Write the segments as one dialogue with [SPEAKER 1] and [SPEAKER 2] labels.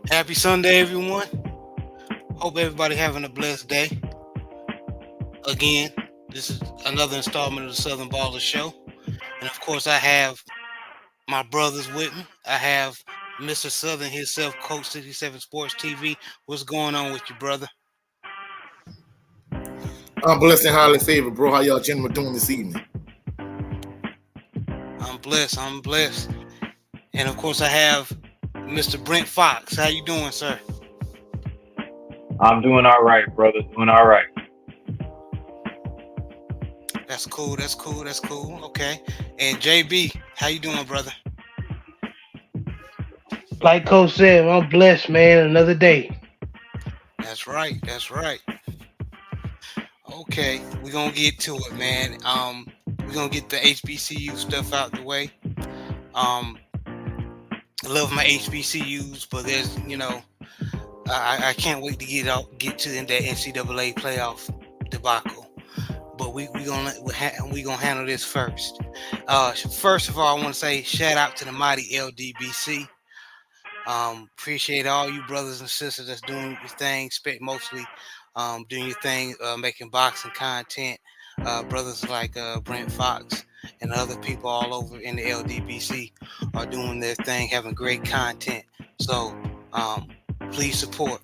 [SPEAKER 1] Happy Sunday, everyone. Hope everybody having a blessed day. Again, this is another installment of the Southern Baller Show. And of course, I have my brothers with me. I have Mr. Southern himself, Coach 67 Sports TV. What's going on with you, brother?
[SPEAKER 2] I'm blessed and highly favored, bro. How y'all gentlemen doing this evening?
[SPEAKER 1] I'm blessed. I'm blessed. And of course, I have Mr. Brent Fox. How you doing, sir?
[SPEAKER 3] I'm doing all right, brother. Doing all right.
[SPEAKER 1] That's cool. That's cool. That's cool. Okay. And JB, how you doing, brother?
[SPEAKER 4] Like Coach said, I'm blessed, man. Another day.
[SPEAKER 1] That's right. That's right. Okay, we're gonna get to it, man. We're gonna get the HBCU stuff out the way. Um, I love my HBCUs, but there's, I can't wait to get to that NCAA playoff debacle. But we gonna handle this first. First of all, I want to say shout out to the mighty LDBC. Appreciate all you brothers and sisters that's doing your thing, mostly doing your thing, making boxing content. Brothers like Brent Fox and other people all over in the LDBC are doing their thing, having great content. So please support.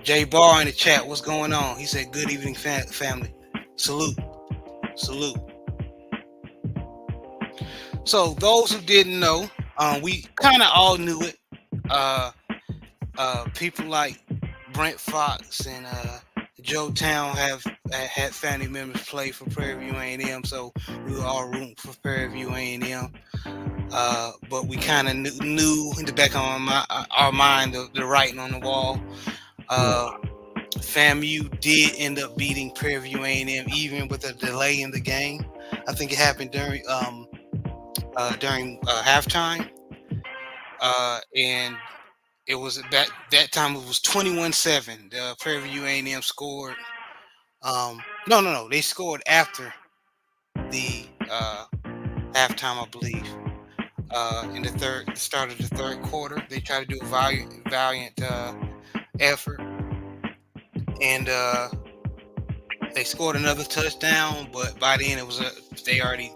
[SPEAKER 1] Jay Barr in the chat, what's going on? He said, "Good evening, family. Salute, salute." So those who didn't know, we kind of all knew it. People like Brent Fox and Joe Town have had family members play for Prairie View A&M, so we were all rooting for Prairie View A&M. But we kind of knew in the back of our mind the writing on the wall. FAMU did end up beating Prairie View A&M even with a delay in the game. I think it happened during halftime, and it was that time it was 21-7. The Prairie View A&M scored. No. They scored after the halftime, I believe. In the start of the third quarter, they tried to do a valiant effort, and they scored another touchdown. But by then, they already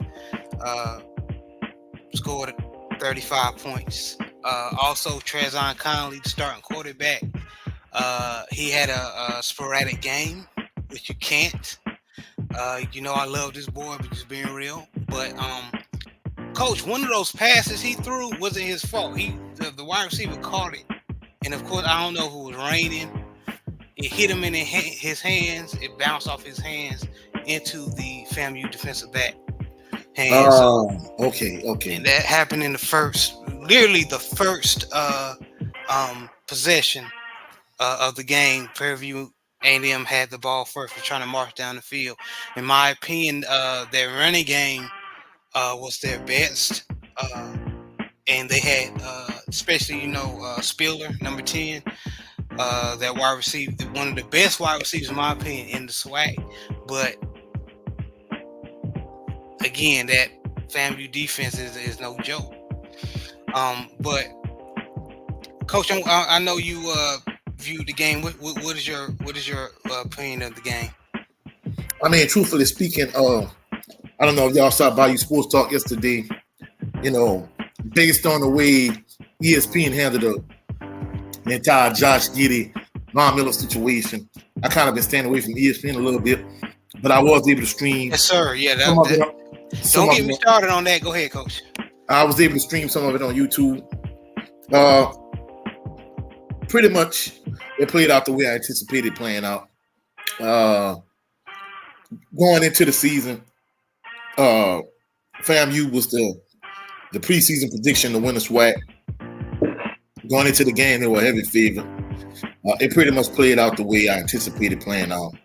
[SPEAKER 1] scored 35 points. Also, Trezon Conley, the starting quarterback, he had a sporadic game, which you can't. I love this boy, but just being real. But Coach, one of those passes he threw wasn't his fault. The wide receiver caught it, and of course, I don't know if it was raining. It hit him in his hands. It bounced off his hands into the FAMU defensive back hands.
[SPEAKER 2] Okay.
[SPEAKER 1] And that happened in literally the first possession of the game. Prairie View A&M had the ball first. We're trying to march down the field. In my opinion, their running game was their best, and they had, especially Spiller, number 10, that wide receiver, one of the best wide receivers in my opinion in the SWAC. But again, that FAMU defense is no joke. But Coach, I know you viewed the game. What is your opinion of the game?
[SPEAKER 2] I mean, truthfully speaking, I don't know if y'all saw Bayou Sports Talk yesterday. Based on the way ESPN handled the entire Josh Giddey, Von Miller situation, I kind of been staying away from ESPN a little bit, but I was able to stream.
[SPEAKER 1] Yes, sir. Yeah, don't get me started on that. Go ahead, Coach.
[SPEAKER 2] I was able to stream some of it on YouTube. Pretty much, it played out the way I anticipated playing out. Going into the season, FAMU was the preseason prediction to win the SWAC. Going into the game, they were a heavy favorite. It pretty much played out the way I anticipated playing out.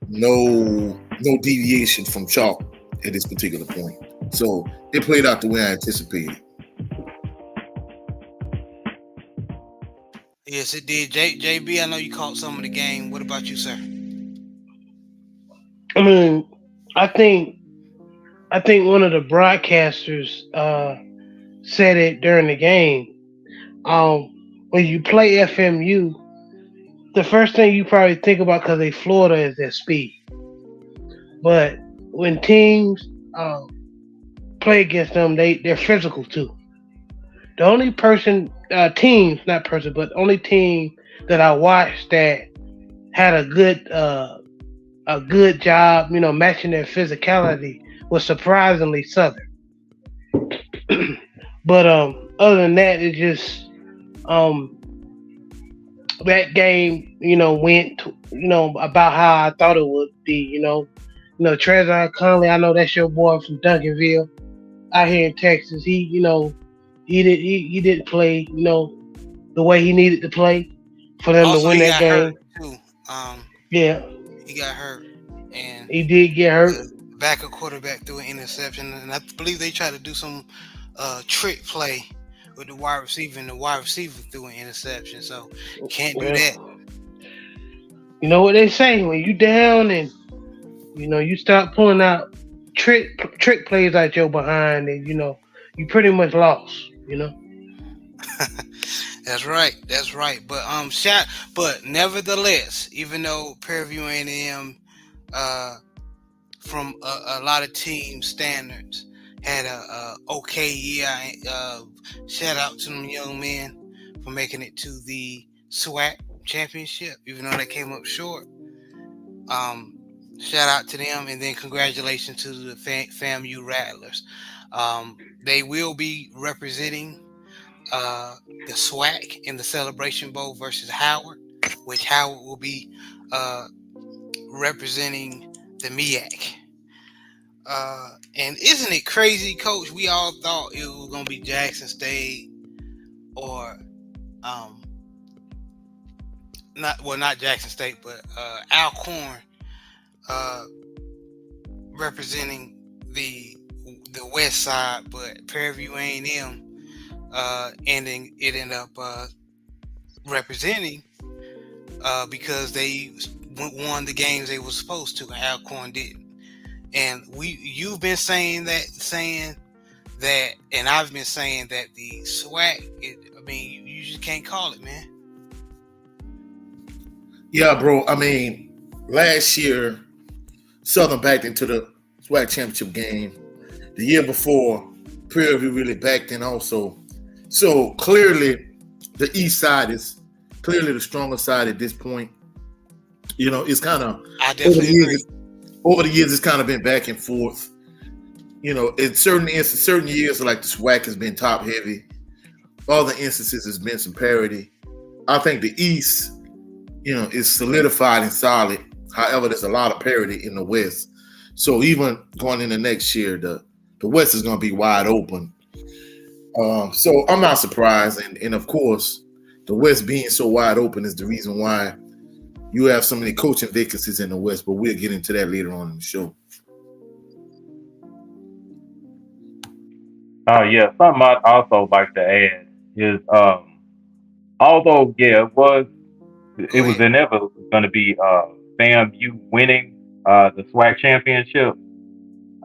[SPEAKER 2] No deviation from chalk at this particular point. So it played out the way I anticipated.
[SPEAKER 1] Yes, it did. JB, I know you caught some of the game. What about you, sir?
[SPEAKER 4] I mean, I think one of the broadcasters said it during the game. when you play FMU, the first thing you probably think about because they Florida is their speed. But when teams play against them, they're physical too. The only teams, not person, but only team that I watched that had a good job, matching their physicality was surprisingly Southern. But other than that, it just um, that game, went, about how I thought it would be. Trezon Conley, I know that's your boy from Duncanville, out here in Texas. He didn't play, the way he needed to play for them
[SPEAKER 1] Also,
[SPEAKER 4] to win
[SPEAKER 1] he
[SPEAKER 4] that
[SPEAKER 1] got hurt
[SPEAKER 4] game.
[SPEAKER 1] too.
[SPEAKER 4] Yeah,
[SPEAKER 1] He got hurt, and
[SPEAKER 4] he did get hurt.
[SPEAKER 1] the backup quarterback threw an interception, and I believe they tried to do some trick play with the wide receiver, and the wide receiver threw an interception. So can't do that.
[SPEAKER 4] You know what they say, when you down and you start pulling out trick plays out your behind, and you pretty much lost.
[SPEAKER 1] That's right. But nevertheless, even though Prairie View A&M, from a lot of team standards, had a okay year. Shout out to them young men for making it to the SWAC championship, even though they came up short. Shout out to them, and then congratulations to the FAMU Rattlers. They will be representing the SWAC in the Celebration Bowl versus Howard, which Howard will be representing the MEAC. And isn't it crazy, Coach? We all thought it was gonna be Jackson State or not Jackson State, but Alcorn representing the West Side, but Prairie View A&M ended up representing because they won the games they were supposed to, and Alcorn didn't. And you've been saying that, and I've been saying that the SWAC, you just can't call it, man.
[SPEAKER 2] Yeah, bro. I mean, last year, Southern backed into the SWAC championship game. The year before, Prairie View really backed in also. So clearly, the East side is clearly the stronger side at this point. It's kind of
[SPEAKER 1] I definitely agree.
[SPEAKER 2] Over the years, it's kind of been back and forth. In certain years, like the SWAC has been top heavy. Other instances, has been some parity. I think the East, is solidified and solid. However, there's a lot of parity in the West. So even going into next year, the West is going to be wide open. So I'm not surprised. And of course, the West being so wide open is the reason why you have so many coaching vacancies in the West, but we'll get into that later on in the show.
[SPEAKER 3] Yeah, something I'd also like to add is, although it was inevitably going to be FAMU winning the SWAC championship.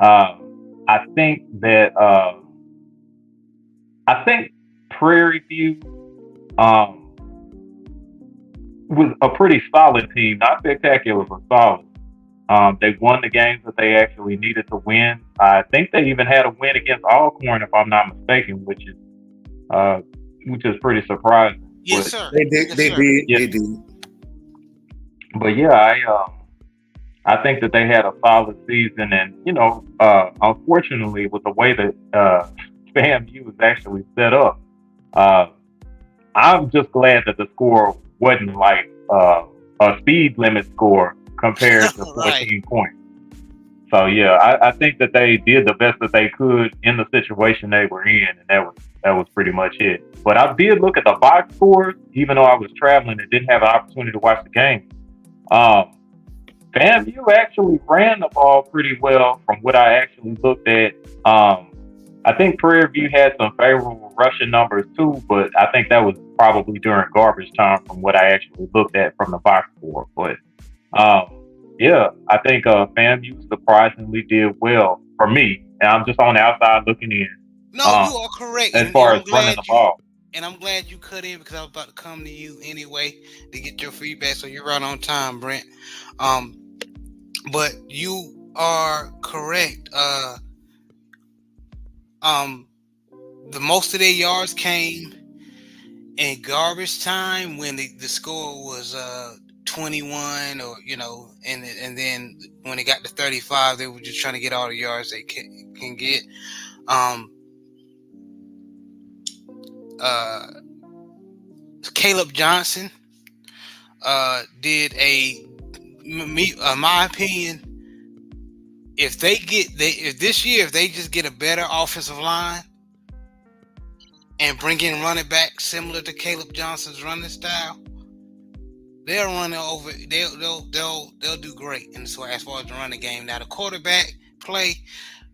[SPEAKER 3] I think Prairie View was a pretty solid team, not spectacular, but solid. They won the games that they actually needed to win. I think they even had a win against Alcorn, if I'm not mistaken, which is pretty surprising.
[SPEAKER 1] Yes, sir.
[SPEAKER 2] They did.
[SPEAKER 3] But yeah, I think that they had a solid season, and unfortunately, with the way that FAMU is actually set up, I'm just glad that the score wasn't like a speed limit score compared to 14 points. So yeah, I think that they did the best that they could in the situation they were in, and that was pretty much it. But I did look at the box scores, even though I was traveling and didn't have an opportunity to watch the game. FAMU actually ran the ball pretty well from what I actually looked at. I think Prairie View had some favorable rushing numbers too, but I think that was probably during garbage time from what I actually looked at from the box score. But yeah, I think FAMU surprisingly did well for me, and I'm just on the outside looking in.
[SPEAKER 1] No, you are correct.
[SPEAKER 3] As far as running the ball.
[SPEAKER 1] and I'm glad you cut in because I was about to come to you anyway to get your feedback. So you're right on time, Brent. But you are correct. The most of their yards came in garbage time when the score was 21, or and then when it got to 35, they were just trying to get all the yards they can get. Caleb Johnson did my opinion. If they just get a better offensive line and bring in running back similar to Caleb Johnson's running style, they'll run over. They'll do great. And so as far as the running game, now the quarterback play,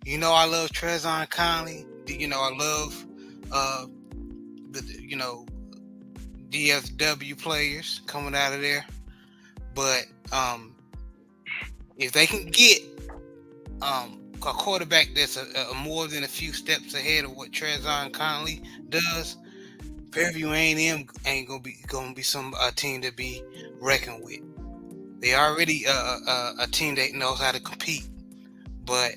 [SPEAKER 1] I love Trezon Conley. I love the DFW players coming out of there. But if they can get a quarterback that's a more than a few steps ahead of what Trezon Conley does, Fairview A&M ain't gonna be some team to be reckoned with. They already a team that knows how to compete, but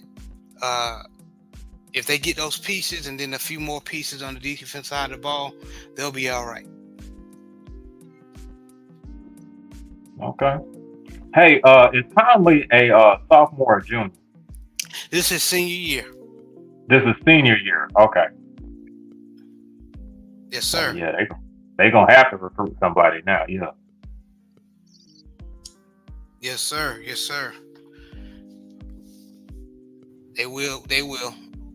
[SPEAKER 1] if they get those pieces and then a few more pieces on the defense side of the ball, they'll be all right.
[SPEAKER 3] Okay. Hey, is Conley a sophomore or junior?
[SPEAKER 1] This is senior year.
[SPEAKER 3] This is senior year. Okay.
[SPEAKER 1] Yes, sir.
[SPEAKER 3] Yeah, they gonna have to recruit somebody now. Yeah.
[SPEAKER 1] Yes, sir. Yes, sir. They will.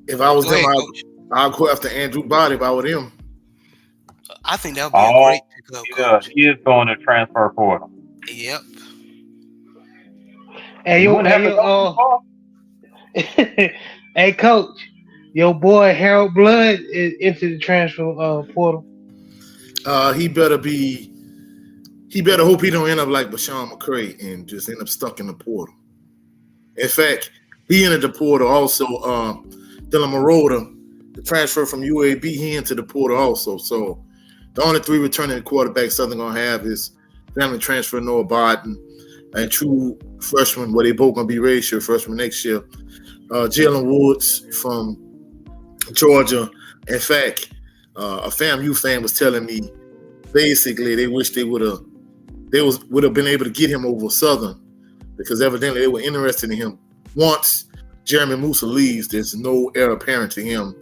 [SPEAKER 2] If I was
[SPEAKER 1] Go
[SPEAKER 2] them,
[SPEAKER 1] ahead, Coach.
[SPEAKER 2] I'll go after Andrew Body if I were him.
[SPEAKER 1] I think that would be a great pickup, Coach.
[SPEAKER 3] He is going to transfer portal.
[SPEAKER 1] Yep.
[SPEAKER 4] Hey, hey, Coach, your boy Harold Blood is into the transfer portal.
[SPEAKER 2] He better hope he don't end up like Bashawn McCray and just end up stuck in the portal. In fact, he entered the portal also. Dylan Maroda, the transfer from UAB, he entered the portal also. So the only three returning quarterbacks Southern gonna have is family transfer Noah Barton and true freshman, they both gonna be redshirt freshmen next year. Jalen Woods from Georgia. In fact, a FAMU fan was telling me basically they wish they would have been able to get him over Southern because evidently they were interested in him. Once Jeremy Musa leaves, there's no heir apparent to him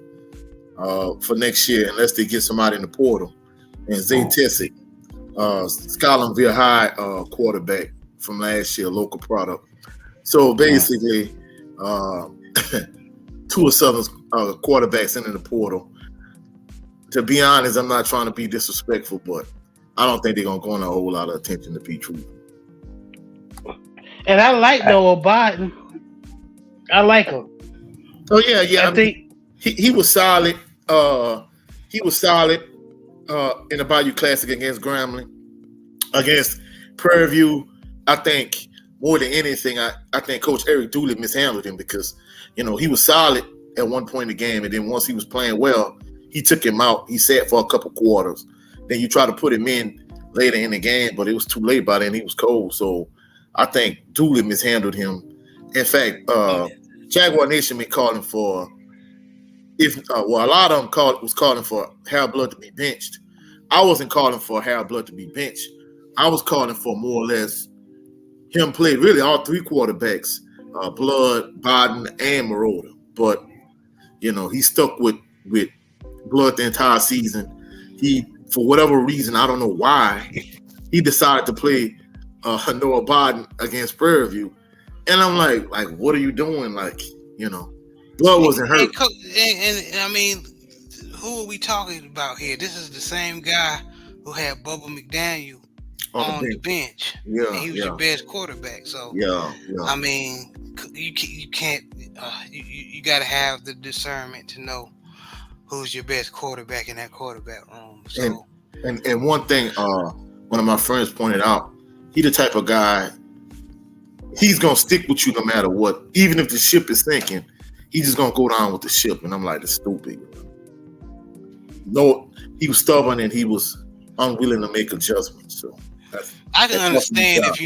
[SPEAKER 2] for next year unless they get somebody in the portal. And Zay Tessick, Scotlandville High quarterback from last year, local product. So basically, two of Southern's quarterbacks into the portal. To be honest, I'm not trying to be disrespectful, but I don't think they're going to go on a whole lot of attention to be true.
[SPEAKER 4] And I like Noah Barton. I like him.
[SPEAKER 2] Oh, yeah. I think he was solid. He was solid in the Bayou Classic against Grambling. Against Prairie View, I think more than anything, I think Coach Eric Dooley mishandled him because, he was solid at one point in the game, and then once he was playing well, he took him out. He sat for a couple quarters. Then you try to put him in later in the game, but it was too late by then. He was cold. So I think Dooley mishandled him. In fact, Jaguar Nation been calling for a lot of them was calling for Harold Blood to be benched. I wasn't calling for Harold Blood to be benched. I was calling for more or less him play really all three quarterbacks, Blood, Biden, and Maroda. But, he stuck with Blood the entire season. He, for whatever reason, I don't know why, he decided to play Noah Biden against Prairie View. And I'm like, what are you doing? Blood wasn't hurt.
[SPEAKER 1] And I mean, who are we talking about here? This is the same guy who had Bubba McDaniel on the bench.
[SPEAKER 2] Yeah,
[SPEAKER 1] and he was your best quarterback. So
[SPEAKER 2] yeah.
[SPEAKER 1] I mean, you can't. You got to have the discernment to know who's your best quarterback in that quarterback room. So
[SPEAKER 2] and one thing, one of my friends pointed out, he the type of guy. He's gonna stick with you no matter what, even if the ship is sinking. He's just gonna go down with the ship, and I'm like, it's stupid. No, he was stubborn and he was unwilling to make adjustments. So
[SPEAKER 1] I can
[SPEAKER 2] that's
[SPEAKER 1] understand
[SPEAKER 2] job.
[SPEAKER 1] if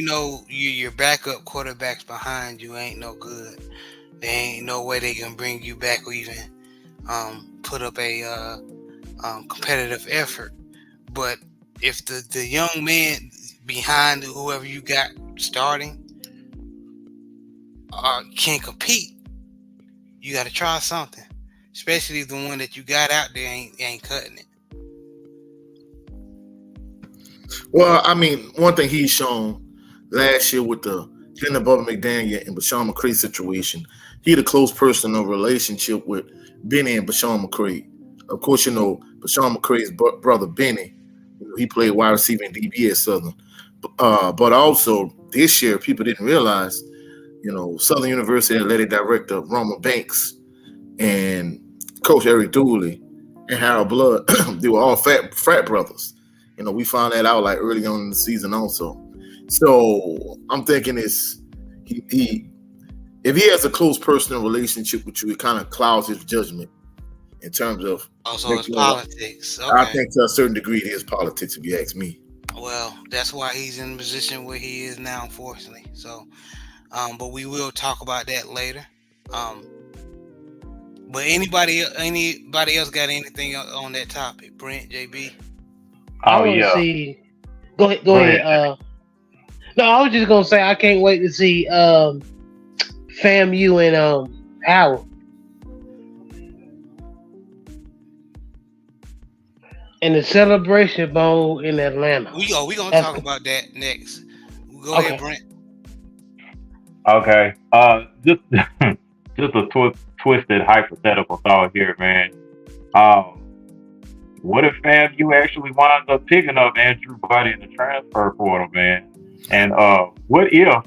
[SPEAKER 1] your backup quarterbacks behind you ain't no good. There ain't no way they can bring you back or even put up a competitive effort. But if the young man behind whoever you got starting can't compete, you got to try something. Especially if the one that you got out there ain't cutting it.
[SPEAKER 2] Well, I mean, one thing he's shown last year with the Clinton Bubba McDaniel and Bashawn McCray situation, he had a close personal relationship with Benny and Bashawn McCray. Of course, Bashawn McCray's brother Benny, he played wide receiver in DB at Southern. But also this year, people didn't realize, Southern University athletic director Roma Banks and Coach Eric Dooley and Harold Blood, they were all frat brothers. We found that out like early on in the season also. So I'm thinking he if he has a close personal relationship with you, it kind of clouds his judgment in terms of
[SPEAKER 1] also it's politics. Okay.
[SPEAKER 2] I think to a certain degree it is politics, if you ask me.
[SPEAKER 1] Well, that's why he's in the position where he is now, unfortunately. So, but we will talk about that later. But anybody else got anything on that topic? Brent, JB?
[SPEAKER 3] Oh
[SPEAKER 4] yeah. See. Go ahead. No, I was just gonna say I can't wait to see FAMU and Howard. And the Celebration Bowl in Atlanta.
[SPEAKER 1] We gonna talk about that next. Go ahead, Brent.
[SPEAKER 3] Okay. Just a twisted hypothetical thought here, man. What if FAMU actually winds up picking up Andrew Buddy in the transfer portal, man? And what if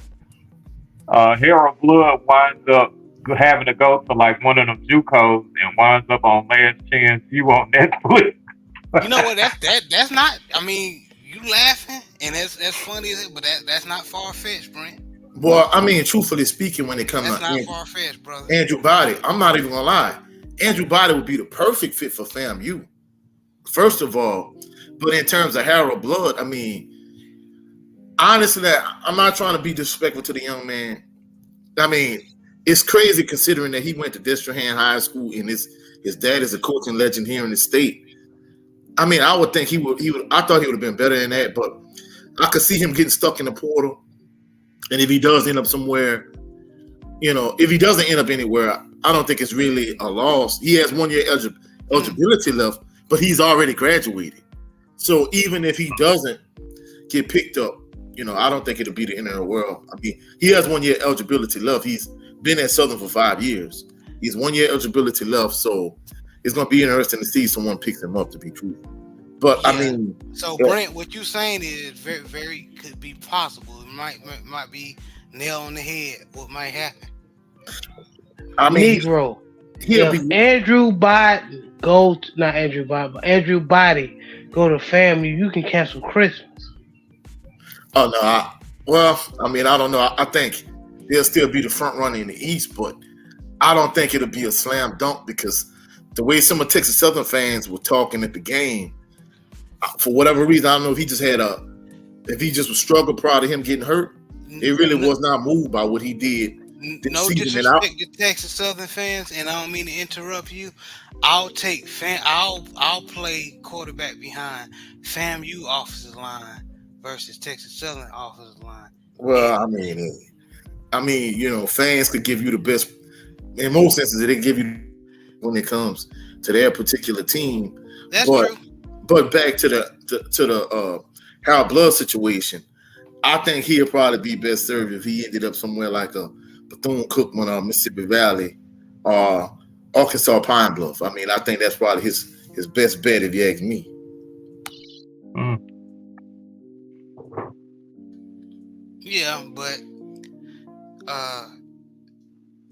[SPEAKER 3] Harold Blood winds up having to go to like one of them JUCOs and winds up on Last Chance U on Netflix?
[SPEAKER 1] You know what? That's not. I mean, you laughing and that's funny, but that's not far fetched, Brent.
[SPEAKER 2] Well, I mean, truthfully speaking, when it comes to
[SPEAKER 1] not far fetched, brother.
[SPEAKER 2] Andrew Body, I'm not even gonna lie. Andrew Body would be the perfect fit for FAMU. First of all, but in terms of Harold Blood, I mean, honestly, I'm not trying to be disrespectful to the young man. I mean, it's crazy considering that he went to Destrehan High School and his dad is a coaching legend here in the state. I mean, I would think he would. I thought he would have been better than that, but I could see him getting stuck in the portal. And if he does end up somewhere, if he doesn't end up anywhere, I don't think it's really a loss. He has 1 year eligibility left, but he's already graduated. So even if he doesn't get picked up, I don't think it'll be the end of the world. I mean, he has 1 year eligibility left. He's been at Southern for 5 years. He's 1 year eligibility left, so it's going to be interesting to see if someone picks him up, to be true. But yeah. I mean,
[SPEAKER 1] so Brent, what you're saying is very, very could be possible. It might be nail on the head. What might happen?
[SPEAKER 2] I mean,
[SPEAKER 4] Negro. Andrew Body not Andrew Body, but Andrew Body go to FAMU. You can cancel Christmas.
[SPEAKER 2] Oh no! I don't know. I think they'll still be the front runner in the East, but I don't think it'll be a slam dunk because the way some of Texas Southern fans were talking at the game. For whatever reason, I don't know if he just was struggling prior to him getting hurt. It really was not moved by what he did.
[SPEAKER 1] No disrespect to Texas Southern fans, and I don't mean to interrupt you. I'll play quarterback behind FAMU offensive line versus Texas Southern offensive line.
[SPEAKER 2] Well, I mean, fans could give you the best. In most instances, they give you when it comes to their particular team.
[SPEAKER 1] That's true.
[SPEAKER 2] But back to the Harold Blood situation, I think he'll probably be best served if he ended up somewhere like a Bethune-Cookman or Mississippi Valley or Arkansas Pine Bluff. I mean, I think that's probably his best bet if you ask me.
[SPEAKER 1] Yeah, but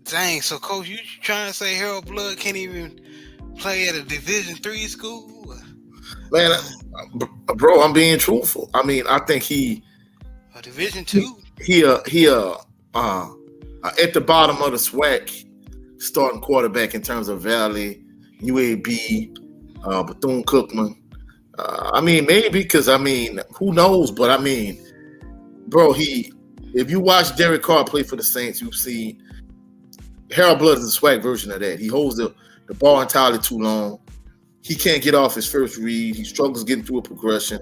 [SPEAKER 1] dang. So, Coach, you trying to say Harold Blood can't even play at a Division III school?
[SPEAKER 2] Man, bro, I'm being truthful. I mean, I think
[SPEAKER 1] a Division II.
[SPEAKER 2] He at the bottom of the SWAC starting quarterback in terms of Valley, UAB, Bethune-Cookman. I mean, maybe because I mean, who knows? But I mean, bro, if you watch Derek Carr play for the Saints, you've seen Harold Blood is a swag version of that. He holds the ball entirely too long. He can't get off his first read. He struggles getting through a progression.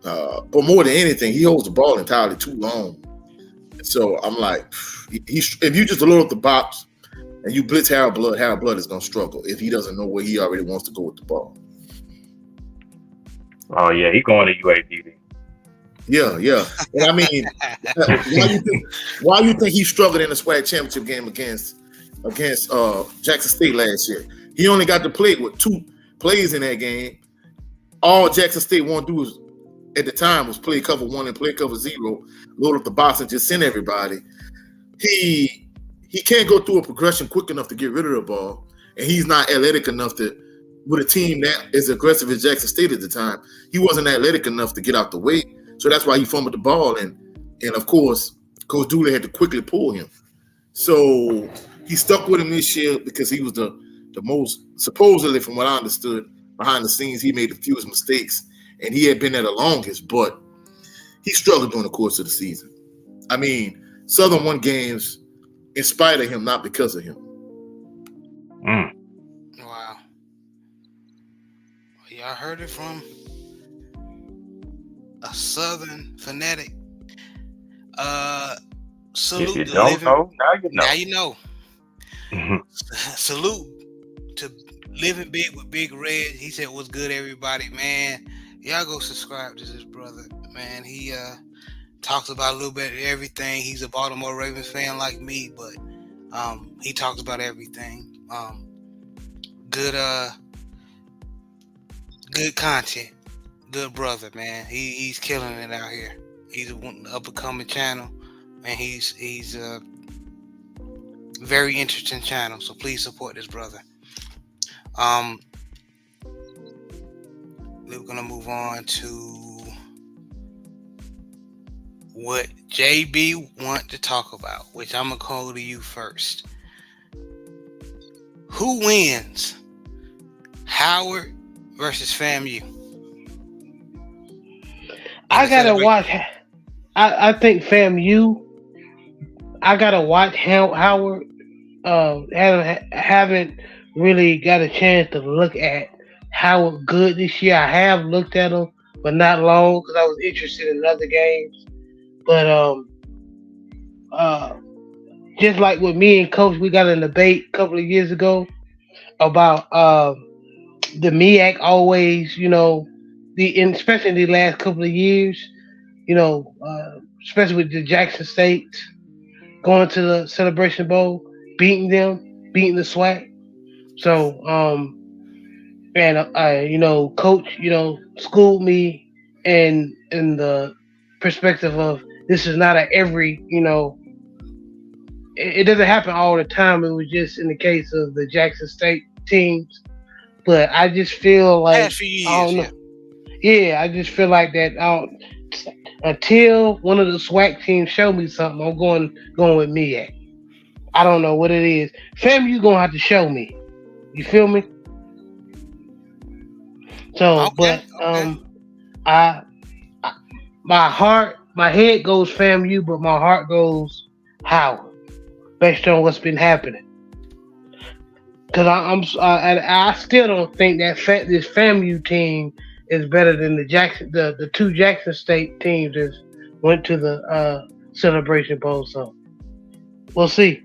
[SPEAKER 2] But more than anything, he holds the ball entirely too long. So I'm like, if you just load up the box and you blitz Harold Blood is going to struggle if he doesn't know where he already wants to go with the ball.
[SPEAKER 3] Oh yeah, he going to UAB.
[SPEAKER 2] Yeah. And I mean, why you think he struggled in the SWAC championship game against Jackson State last year? He only got to play with 2 plays in that game. All Jackson State wanted to do was, at the time, was play cover 1 and play cover 0, load up the box and just send everybody. He can't go through a progression quick enough to get rid of the ball, and he's not athletic enough to. With a team that is aggressive as Jackson State at the time, he wasn't athletic enough to get out the way. So that's why he fumbled the ball. And of course, Coach Dooley had to quickly pull him. So he stuck with him this year because he was the most, supposedly from what I understood, behind the scenes, he made the fewest mistakes. And he had been there the longest, but he struggled during the course of the season. I mean, Southern won games in spite of him, not because of him.
[SPEAKER 1] Wow. Y'all heard it from a Southern fanatic. Salute
[SPEAKER 3] If you
[SPEAKER 1] to
[SPEAKER 3] don't
[SPEAKER 1] living.
[SPEAKER 3] know, now you know.
[SPEAKER 1] Now you know. Salute to Living Big with Big Red. He said, "What's good, everybody, man? Y'all go subscribe to this brother, man. He talks about a little bit of everything. He's a Baltimore Ravens fan like me, but he talks about everything. Good content. Good brother, man. He's killing it out here. He's an up and coming channel, and he's a very interesting channel. So please support this brother. We're gonna move on to what JB want to talk about, which I'm gonna call to you first. Who wins, Howard versus FAMU?
[SPEAKER 4] I gotta watch. I think FAMU. I gotta watch Howard. Haven't really got a chance to look at Howard good this year. I have looked at him, but not long because I was interested in other games. But just like with me and Coach, we got a debate a couple of years ago about the MEAC always, especially in the last couple of years, especially with the Jackson State going to the Celebration Bowl, beating the SWAC. So, Coach, schooled me in the perspective of this is not a every, it doesn't happen all the time. It was just in the case of the Jackson State teams. But I just feel like
[SPEAKER 1] Past few years,
[SPEAKER 4] I don't know. Yeah, I just feel like that. Until one of the SWAC teams show me something, I'm going with MEAC. I don't know what it is. FAMU gonna have to show me. You feel me? So,
[SPEAKER 1] Okay.
[SPEAKER 4] my head goes FAMU, but my heart goes Howard, based on what's been happening. Because I still don't think that this FAMU team is better than the 2 Jackson State teams that went to the Celebration Bowl. So we'll see.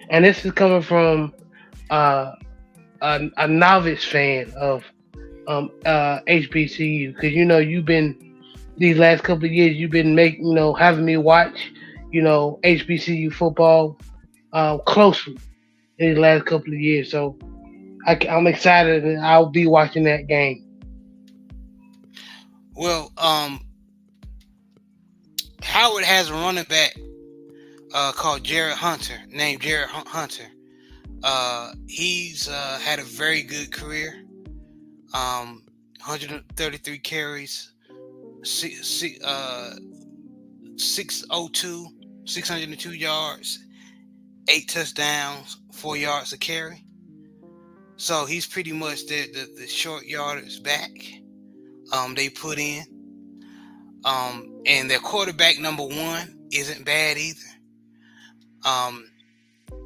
[SPEAKER 4] And this is coming from a novice fan of HBCU, because you've been these last couple of years you've been having me watch HBCU football closely in the last couple of years. So I'm excited, and I'll be watching that game.
[SPEAKER 1] Well, Howard has a running back called named Jared Hunter. He's had a very good career. 133 carries, 602 yards, 8 touchdowns, 4 yards a carry. So he's pretty much the short yardage back. they put in. And their quarterback number one isn't bad either.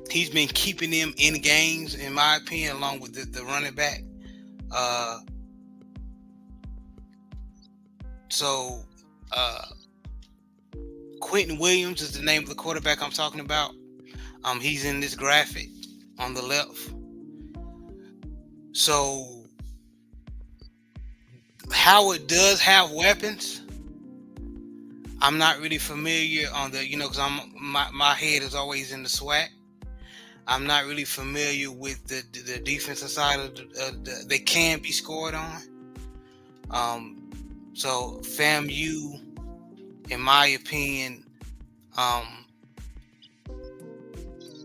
[SPEAKER 1] He's been keeping them in games, in my opinion, along with the running back. So Quentin Williams is the name of the quarterback I'm talking about. He's in this graphic on the left. So Howard does have weapons. I'm not really familiar on the, because my head is always in the SWAC. I'm not really familiar with the defensive side of they can be scored on. So FAMU, in my opinion,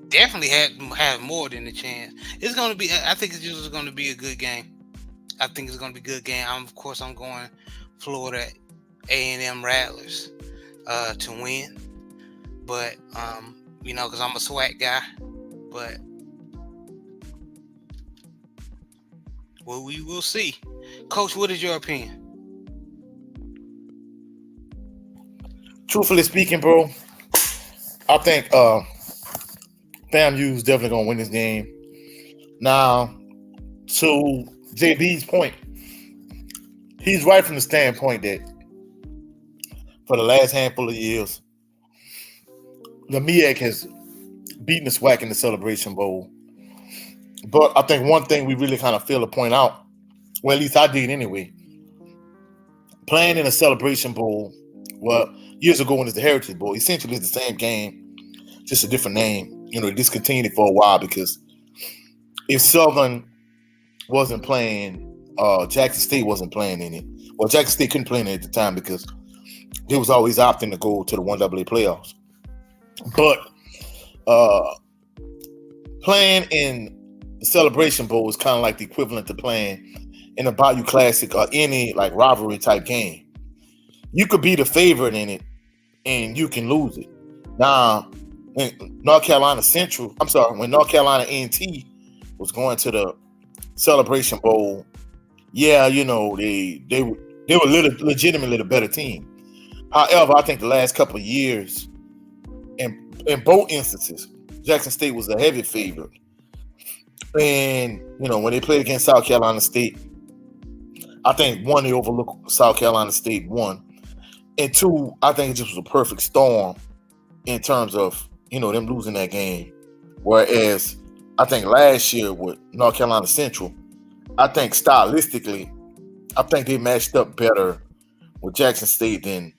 [SPEAKER 1] definitely have more than a chance. It's going to be. I think it's just going to be a good game. I think it's going to be a good game. Of course, I'm going Florida A&M Rattlers to win, but because I'm a SWAC guy. But well, we will see. Coach, what is your opinion?
[SPEAKER 2] Truthfully speaking, bro, I think FAMU is definitely going to win this game. Now, to JB's point, he's right from the standpoint that for the last handful of years, the MEAC has beaten the SWAC in the Celebration Bowl. But I think one thing we really kind of fail to point out, well, at least I did anyway, playing in a Celebration Bowl, well, years ago when it was the Heritage Bowl, essentially it's the same game, just a different name. They discontinued it for a while because if Southern wasn't playing, Jackson State wasn't playing in it. Well, Jackson State couldn't play in it at the time because they was always opting to go to the NCAA Playoffs. But playing in the Celebration Bowl is kind of like the equivalent to playing in a Bayou Classic or any like rivalry type game. You could be the favorite in it and you can lose it. Now, when North Carolina A&T was going to the Celebration Bowl, yeah, they were legitimately the better team. However, I think the last couple of years, in both instances, Jackson State was a heavy favorite. And, when they played against South Carolina State, I think, one, they overlooked South Carolina State, one. And two, I think it just was a perfect storm in terms of, them losing that game. Whereas, I think last year with North Carolina Central, I think stylistically, I think they matched up better with Jackson State than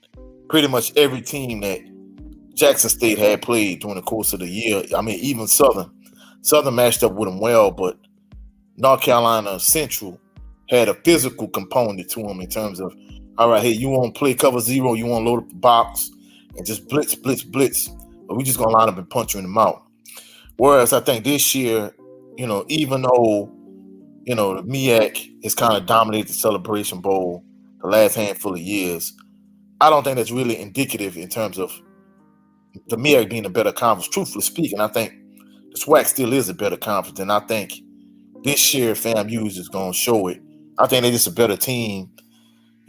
[SPEAKER 2] pretty much every team that Jackson State had played during the course of the year. I mean, even Southern. Southern matched up with them well, but North Carolina Central had a physical component to them in terms of, all right, hey, you want to play cover zero, you want to load up the box and just blitz, but we just going to line up and punch you in the mouth. Whereas I think this year, even though, the MEAC has kind of dominated the Celebration Bowl the last handful of years, I don't think that's really indicative in terms of the MEAC being a better conference. Truthfully speaking, I think the SWAC still is a better conference, and I think this year FAMU is just going to show it. I think they're just a better team.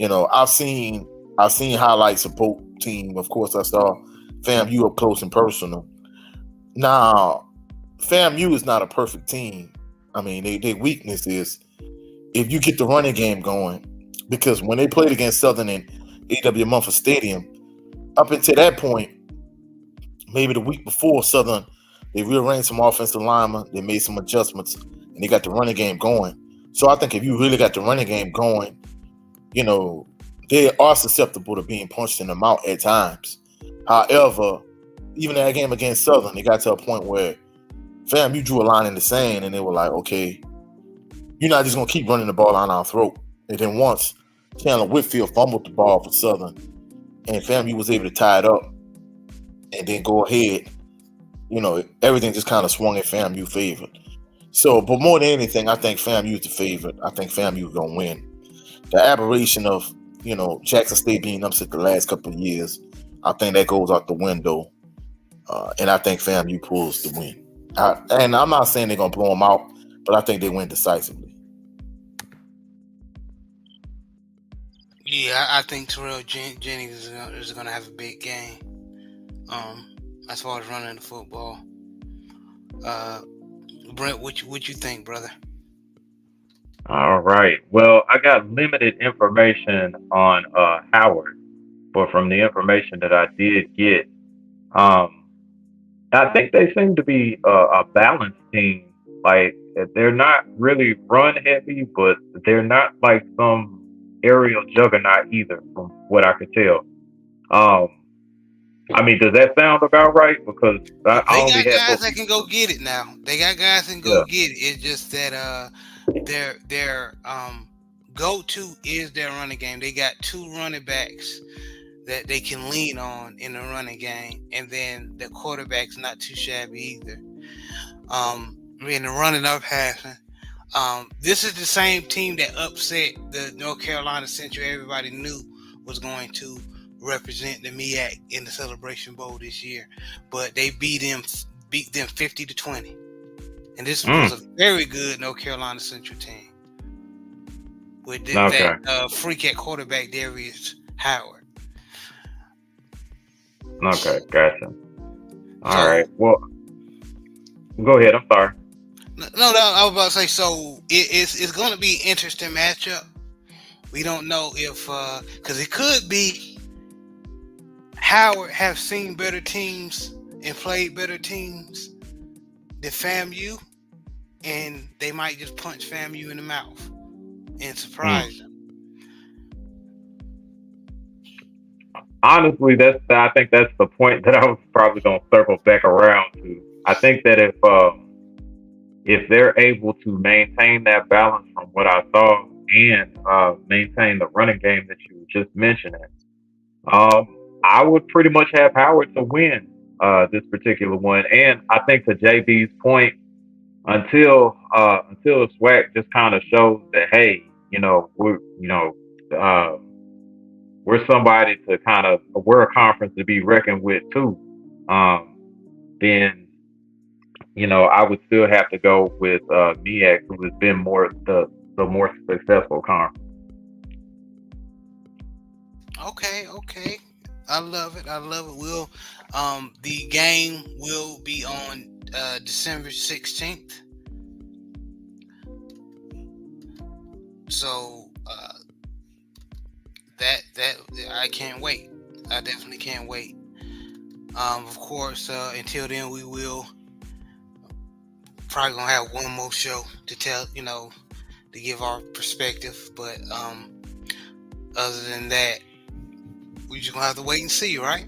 [SPEAKER 2] I've seen highlights of both teams. Of course, I saw FAMU up close and personal. Now, FAMU is not a perfect team. I mean, their weakness is if you get the running game going, because when they played against Southern in A.W. Mumford Stadium, up until that point, maybe the week before Southern, they rearranged some offensive linemen, they made some adjustments, and they got the running game going. So I think if you really got the running game going, they are susceptible to being punched in the mouth at times. However, even that game against Southern, they got to a point where FAMU drew a line in the sand, and they were like, okay, you're not just going to keep running the ball down our throat. And then once Chandler Whitfield fumbled the ball for Southern, and FAMU was able to tie it up and then go ahead, everything just kind of swung in FAMU favor. So, but more than anything, I think FAMU is the favorite. I think FAMU is going to win. The aberration of, Jackson State being upset the last couple of years, I think that goes out the window. And I think FAMU pulls the win. And I'm not saying they're going to blow them out, but I think they win decisively.
[SPEAKER 1] Yeah, I think Terrell Jennings is gonna have a big game. As far as running the football. Uh, Brent, what you think, brother?
[SPEAKER 3] All right. Well, I got limited information on Howard, but from the information that I did get, um, I think they seem to be a balanced team. Like they're not really run heavy, but they're not like some aerial juggernaut either, from what I could tell. Um, I mean, does that sound about right? Because I
[SPEAKER 1] They
[SPEAKER 3] only
[SPEAKER 1] got
[SPEAKER 3] had
[SPEAKER 1] guys
[SPEAKER 3] little
[SPEAKER 1] that can
[SPEAKER 3] pieces
[SPEAKER 1] go
[SPEAKER 3] of.
[SPEAKER 1] get it now. They got guys that can go
[SPEAKER 3] Yeah.
[SPEAKER 1] get it. It's just that their go to is their running game. They got two running backs that they can lean on in the running game, and then the quarterback's not too shabby either. In the running up passing. This is the same team that upset the North Carolina Central. Everybody knew was going to represent the MEAC in the Celebration Bowl this year, but they beat them 50-20, and this was a
[SPEAKER 3] Mm,
[SPEAKER 1] very good North Carolina Central team with
[SPEAKER 3] okay.
[SPEAKER 1] that freak at quarterback Darius Howard.
[SPEAKER 3] Okay. Gotcha. All right.
[SPEAKER 1] So
[SPEAKER 3] Well, go ahead. I'm sorry.
[SPEAKER 1] no, I was about to say. So it's going to be an interesting matchup. We don't know if because it could be Howard have seen better teams and played better teams than FAMU, and they might just punch FAMU in the mouth and
[SPEAKER 3] Mm.
[SPEAKER 1] surprise them.
[SPEAKER 3] Honestly, I think that's the point that I was probably going to circle back around to. I think that if they're able to maintain that balance from what I saw and maintain the running game that you were just mentioning, I would pretty much have Howard to win this particular one. And I think to JB's point, until the SWAC just kind of shows that hey, uh, we're somebody to kind of we're a conference to be reckoned with too. Um, then I would still have to go with MEAC, who has been more the more successful conference.
[SPEAKER 1] Okay. I love it. We'll the game will be on December 16th. So that I can't wait. I definitely can't wait. Of course, until then, we will probably gonna have one more show to tell, to give our perspective. But other than that, we just gonna have to wait and see, right?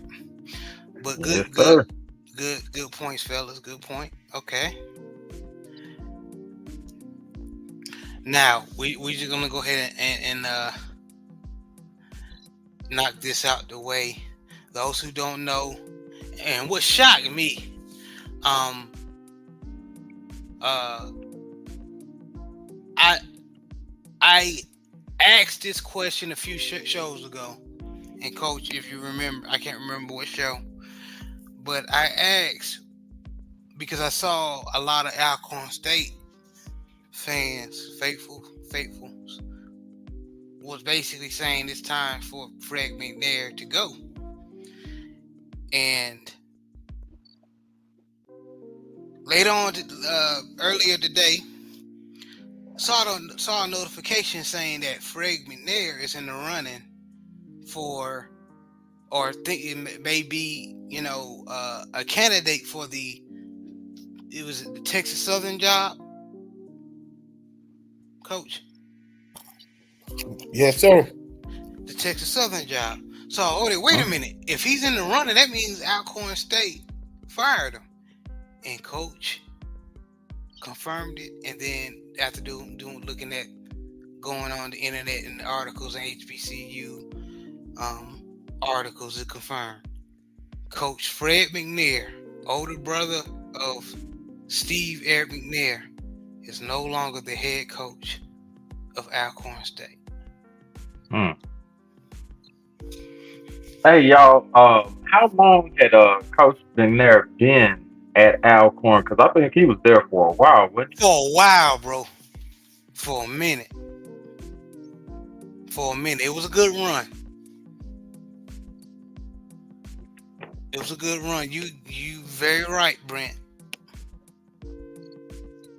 [SPEAKER 1] But
[SPEAKER 3] Yes,
[SPEAKER 1] good,
[SPEAKER 3] sir.
[SPEAKER 1] good points, fellas. Good point. Okay. Now we just gonna go ahead and knock this out the way. Those who don't know, and what shocked me, um, uh, I I asked this question a few shows ago, and Coach, if you remember, I can't remember what show, but I asked because I saw a lot of Alcorn State fans, faithfuls, was basically saying it's time for Fred McNair to go, and later on, earlier today, saw a notification saying that Fred McNair is in the running for, or think it may be, a candidate for it was the Texas Southern job, Coach,
[SPEAKER 2] Yes, sir.
[SPEAKER 1] the Texas Southern job. So, wait a minute. If he's in the running, that means Alcorn State fired him, and Coach confirmed it. And then after looking at going on the internet and the articles and HBCU articles, it confirmed Coach Fred McNair, older brother of Steve Eric McNair, is no longer the head coach of Alcorn State.
[SPEAKER 3] Hmm. Hey y'all, how long had Coach McNair been at Alcorn? Because I think he was there for a while, wasn't he?
[SPEAKER 1] For a while, bro. For a minute. for a minute. It was a good run. It was a good run. You very right, Brent.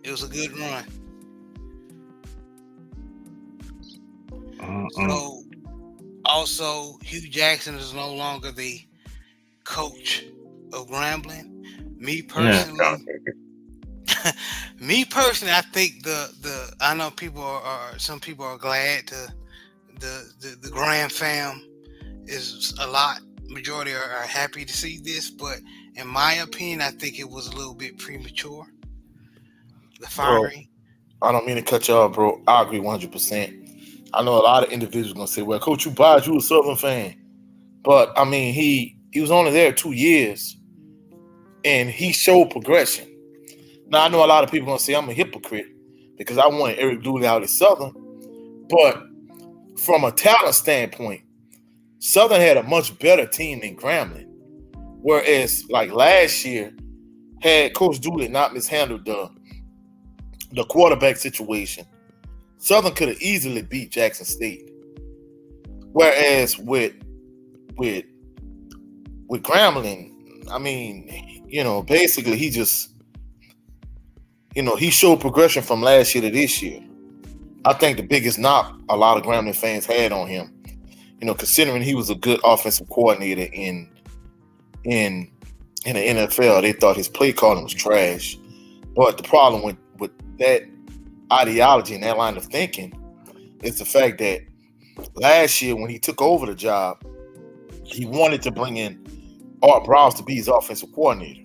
[SPEAKER 1] It was a good run. So also Hugh Jackson is no longer the coach of Grambling. Me personally, I think the I know people are some people are glad the Graham fam is a lot. Majority are happy to see this, but in my opinion, I think it was a little bit premature. The firing.
[SPEAKER 2] Bro, I don't mean to cut you off, bro. I agree 100%. I know a lot of individuals gonna say, "Well, Coach, you biased, you a Southern fan," but I mean, he was only there 2 years, and he showed progression. Now I know a lot of people gonna say I'm a hypocrite because I wanted Eric Dooley out at Southern, but from a talent standpoint, Southern had a much better team than Grambling. Whereas, like last year, had Coach Dooley not mishandled the quarterback situation, Southern could have easily beat Jackson State. Whereas with Grambling, I mean, basically he just, he showed progression from last year to this year. I think the biggest knock a lot of Grambling fans had on him, considering he was a good offensive coordinator in the NFL, they thought his play calling was trash. But the problem with that ideology and that line of thinking is the fact that last year when he took over the job, he wanted to bring in Art Browse to be his offensive coordinator.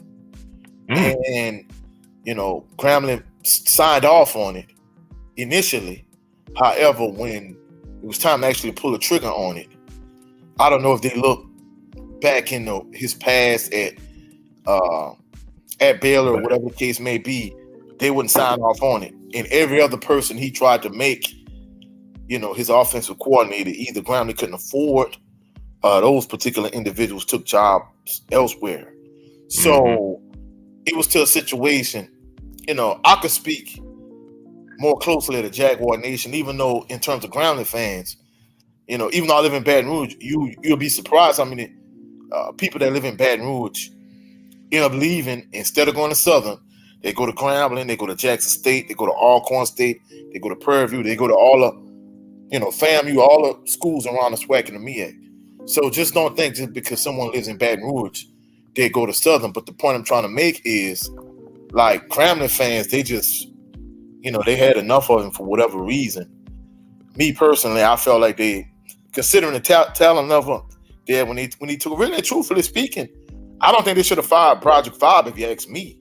[SPEAKER 2] And, Grambling signed off on it initially. However, when it was time to actually pull the trigger on it, I don't know if they look back in his past at Baylor or whatever the case may be, they wouldn't sign off on it. And every other person he tried to make, his offensive coordinator, either Grambling couldn't afford, those particular individuals took jobs elsewhere. So it was to a situation, I could speak more closely to Jaguar Nation, even though in terms of Grambling fans, even though I live in Baton Rouge, you'll be surprised how many people that live in Baton Rouge end up leaving. Instead of going to Southern, they go to Grambling, they go to Jackson State, they go to Alcorn State, they go to Prairie View, they go to all the, FAMU, all the schools around the SWAC and the MEAC. So just don't think just because someone lives in Baton Rouge, they go to Southern. But the point I'm trying to make is, like, Grambling fans, they just, they had enough of him for whatever reason. Me personally, I felt like they, considering the talent level there when he took, really truthfully speaking, I don't think they should have fired Project 5 if you ask me.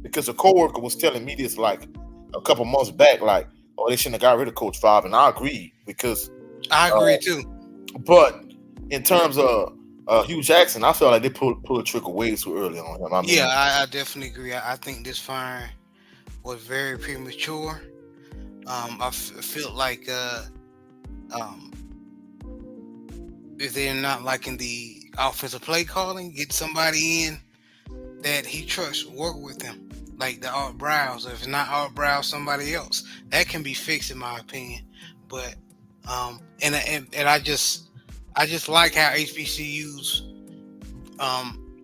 [SPEAKER 2] Because a coworker was telling me this like a couple months back, like, oh, they shouldn't have got rid of Coach 5, and I agree because
[SPEAKER 1] I agree too.
[SPEAKER 2] But in terms of Hugh Jackson, I felt like they pulled a trigger way too early on him.
[SPEAKER 1] I definitely agree. I think this firing was very premature. I feel like if they're not liking the offensive play calling, get somebody in that he trusts, work with him, like the Art Browse. Or if it's not Art Browse, somebody else. That can be fixed, in my opinion. But and I just like how HBCUs.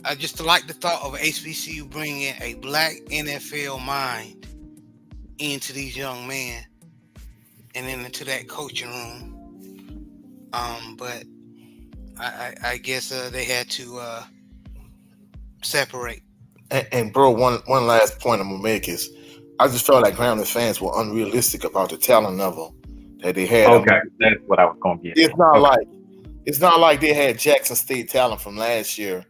[SPEAKER 1] I just like the thought of HBCU bringing a black NFL mind into these young men and then into that coaching room. But I guess they had to separate.
[SPEAKER 2] And bro, one last point I'm gonna make is, I just felt like Grambling fans were unrealistic about the talent level that they had.
[SPEAKER 3] Okay, that's what I was gonna get.
[SPEAKER 2] It's not like they had Jackson State talent from last year,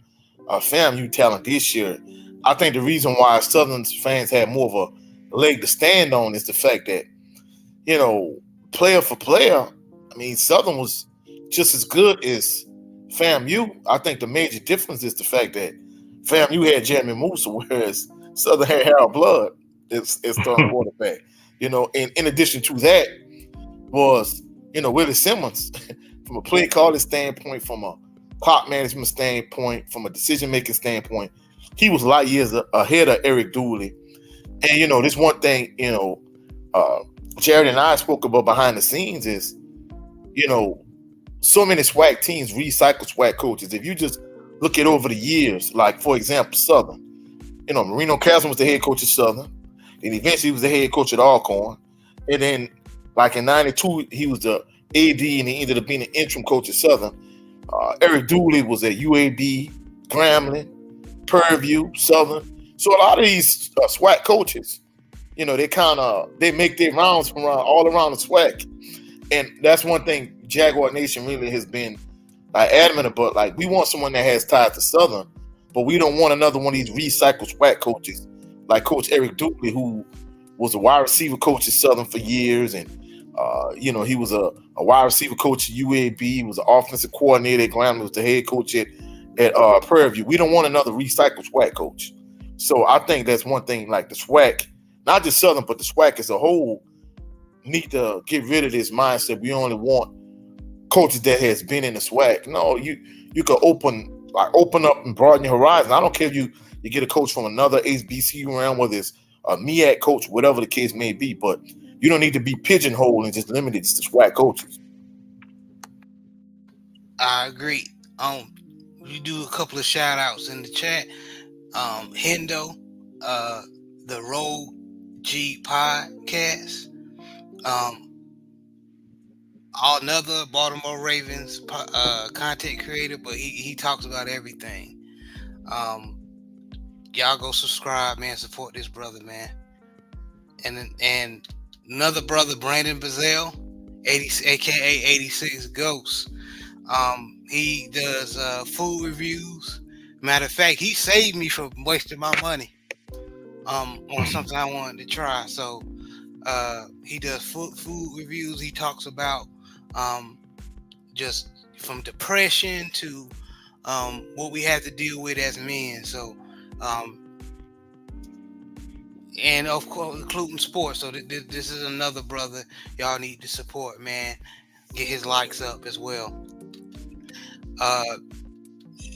[SPEAKER 2] FAMU talent this year. I think the reason why Southern fans had more of a leg to stand on is the fact that, player for player, I mean, Southern was just as good as FAMU. I think the major difference is the fact that FAMU had Jeremy Musa, whereas Southern had Harold Blood as starting quarterback. And in addition to that was, Willie Simmons, from a play calling standpoint, from a clock management standpoint, from a decision-making standpoint, he was light years ahead of Eric Dooley. And, this one thing, Jared and I spoke about behind the scenes is, you know, so many SWAC teams recycle SWAC coaches. If you just look at over the years, like for example, Southern, you know, Marino Castle was the head coach of Southern, and eventually he was the head coach at Alcorn, and then like in '92 he was the AD, and he ended up being the interim coach at Southern. Eric Dooley was at UAB, Grambling, Purview, Southern. So a lot of these SWAC coaches, you know, they make their rounds from all around the SWAC, and that's one thing Jaguar Nation really has been adamant about. Like, we want someone that has ties to Southern, but we don't want another one of these recycled SWAC coaches like Coach Eric Dooley, who was a wide receiver coach at Southern for years, and you know, he was a wide receiver coach at UAB. He was an offensive coordinator at Grambling, was the head coach at Prairie View. We don't want another recycled SWAC coach. So I think that's one thing, like the SWAC, not just Southern, but the SWAC as a whole, need to get rid of this mindset. We only want coaches that has been in the SWAC. No, you could open up and broaden your horizon. I don't care if you get a coach from another HBCU round, whether it's a MEAC coach, whatever the case may be, but you don't need to be pigeonholed and just limited to SWAC coaches.
[SPEAKER 1] I agree. You do a couple of shout outs in the chat. Hendo, the Road G podcast, another Baltimore Ravens content creator, but he talks about everything. Y'all go subscribe, man. Support this brother, man. And another brother, Brandon Bazell, aka 86 Ghosts. He does food reviews. Matter of fact, he saved me from wasting my money on something I wanted to try. So he does food reviews. He talks about just from depression to what we have to deal with as men. So and of course including sports. So this is another brother y'all need to support, man. Get his likes up as well.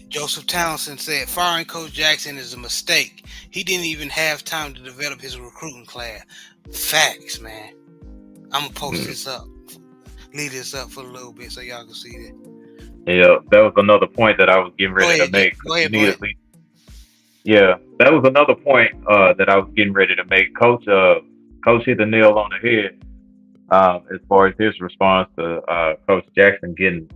[SPEAKER 1] Joseph Townsend said firing Coach Jackson is a mistake. He didn't even have time to develop his recruiting class. Facts, man. I'm gonna post this up, leave this up for a little bit so y'all can see that.
[SPEAKER 3] Yeah, that was another point that I was getting ready to make.
[SPEAKER 1] Go ahead.
[SPEAKER 3] Yeah, that was another point that I was getting ready to make. Coach hit the nail on the head as far as his response to Coach Jackson getting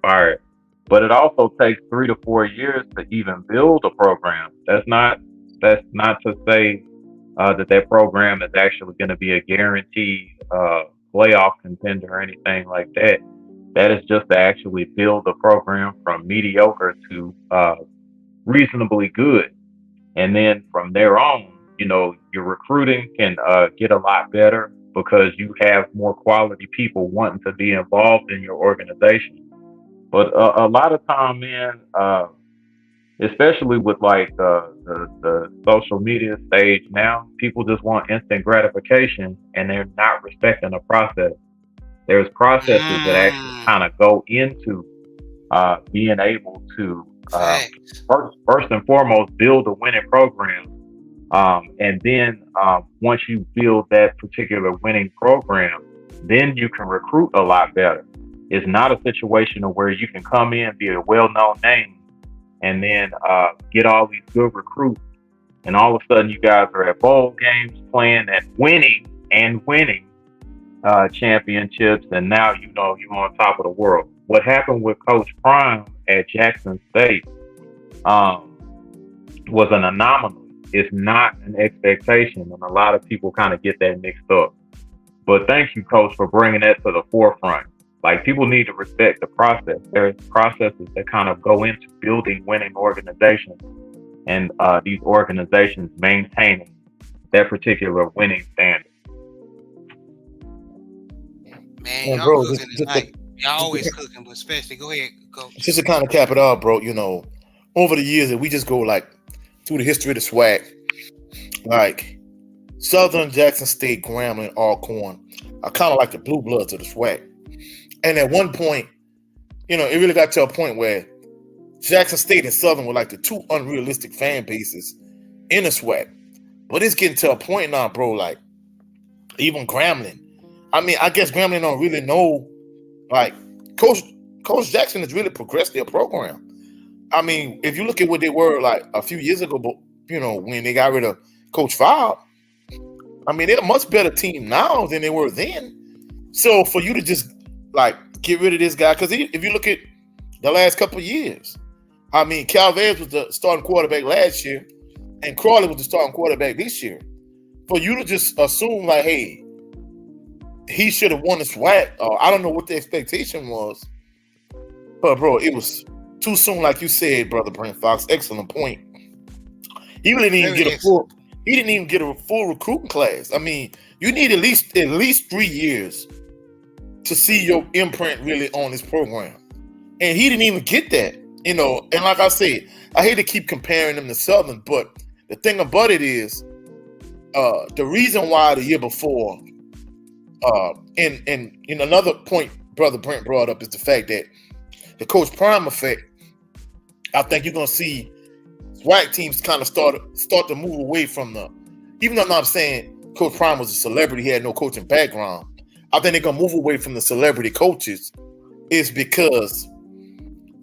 [SPEAKER 3] fired. But it also takes 3 to 4 years to even build a program. That's not to say that program is actually going to be a guaranteed playoff contender or anything like that. That is just to actually build a program from mediocre to reasonably good. And then from there on, you know, your recruiting can get a lot better because you have more quality people wanting to be involved in your organization. But a lot of time, man, especially with like the social media stage now, people just want instant gratification and they're not respecting the process. There's processes that actually kind of go into being able to first and foremost build a winning program, and then once you build that particular winning program, then you can recruit a lot better. It's not a situation of where you can come in, be a well-known name, and then get all these good recruits, and all of a sudden you guys are at bowl games playing and winning championships, and now you know you're on top of the world. What happened with Coach Prime at Jackson State was an anomaly. It's not an expectation, and a lot of people kind of get that mixed up. But thank you, Coach, for bringing that to the forefront. Like, people need to respect the process. There's processes that kind of go into building winning organizations, and these organizations maintaining that particular winning standard.
[SPEAKER 1] Man, y'all cooking tonight. Y'all always cooking, but especially, go ahead, Coach.
[SPEAKER 2] Just to kind of cap it off, bro, you know, over the years, if we just go like through the history of the SWAC, like Southern, Jackson State, Grambling, Alcorn are kind of like the blue bloods of the SWAC. And at one point, you know, it really got to a point where Jackson State and Southern were like the two unrealistic fan bases in the SWAC. But it's getting to a point now, bro, like even Grambling. I mean, I guess Grambling don't really know like Coach Jackson has really progressed their program. I mean, if you look at what they were like a few years ago, but when they got rid of Coach Fowl, I mean, they're a much better team now than they were then. So for you to just like get rid of this guy, because if you look at the last couple of years, I mean, Calvez was the starting quarterback last year, and Crawley was the starting quarterback this year. For you to just assume like, hey, he should have won the SWAC, I don't know what the expectation was, but bro, it was too soon, like you said, brother Brent Fox. Excellent point. He didn't even get a full. He didn't even get a full recruiting class. I mean, you need at least 3 years to see your imprint really on this program, and he didn't even get that. And like I said, I hate to keep comparing them to Southern, but the thing about it is, the reason why the year before, and another point brother Brent brought up is the fact that the Coach Prime effect. I think you're gonna see SWAC teams kind of start to move away from even though I'm not saying Coach Prime was a celebrity, he had no coaching background. I think they're gonna move away from the celebrity coaches, is because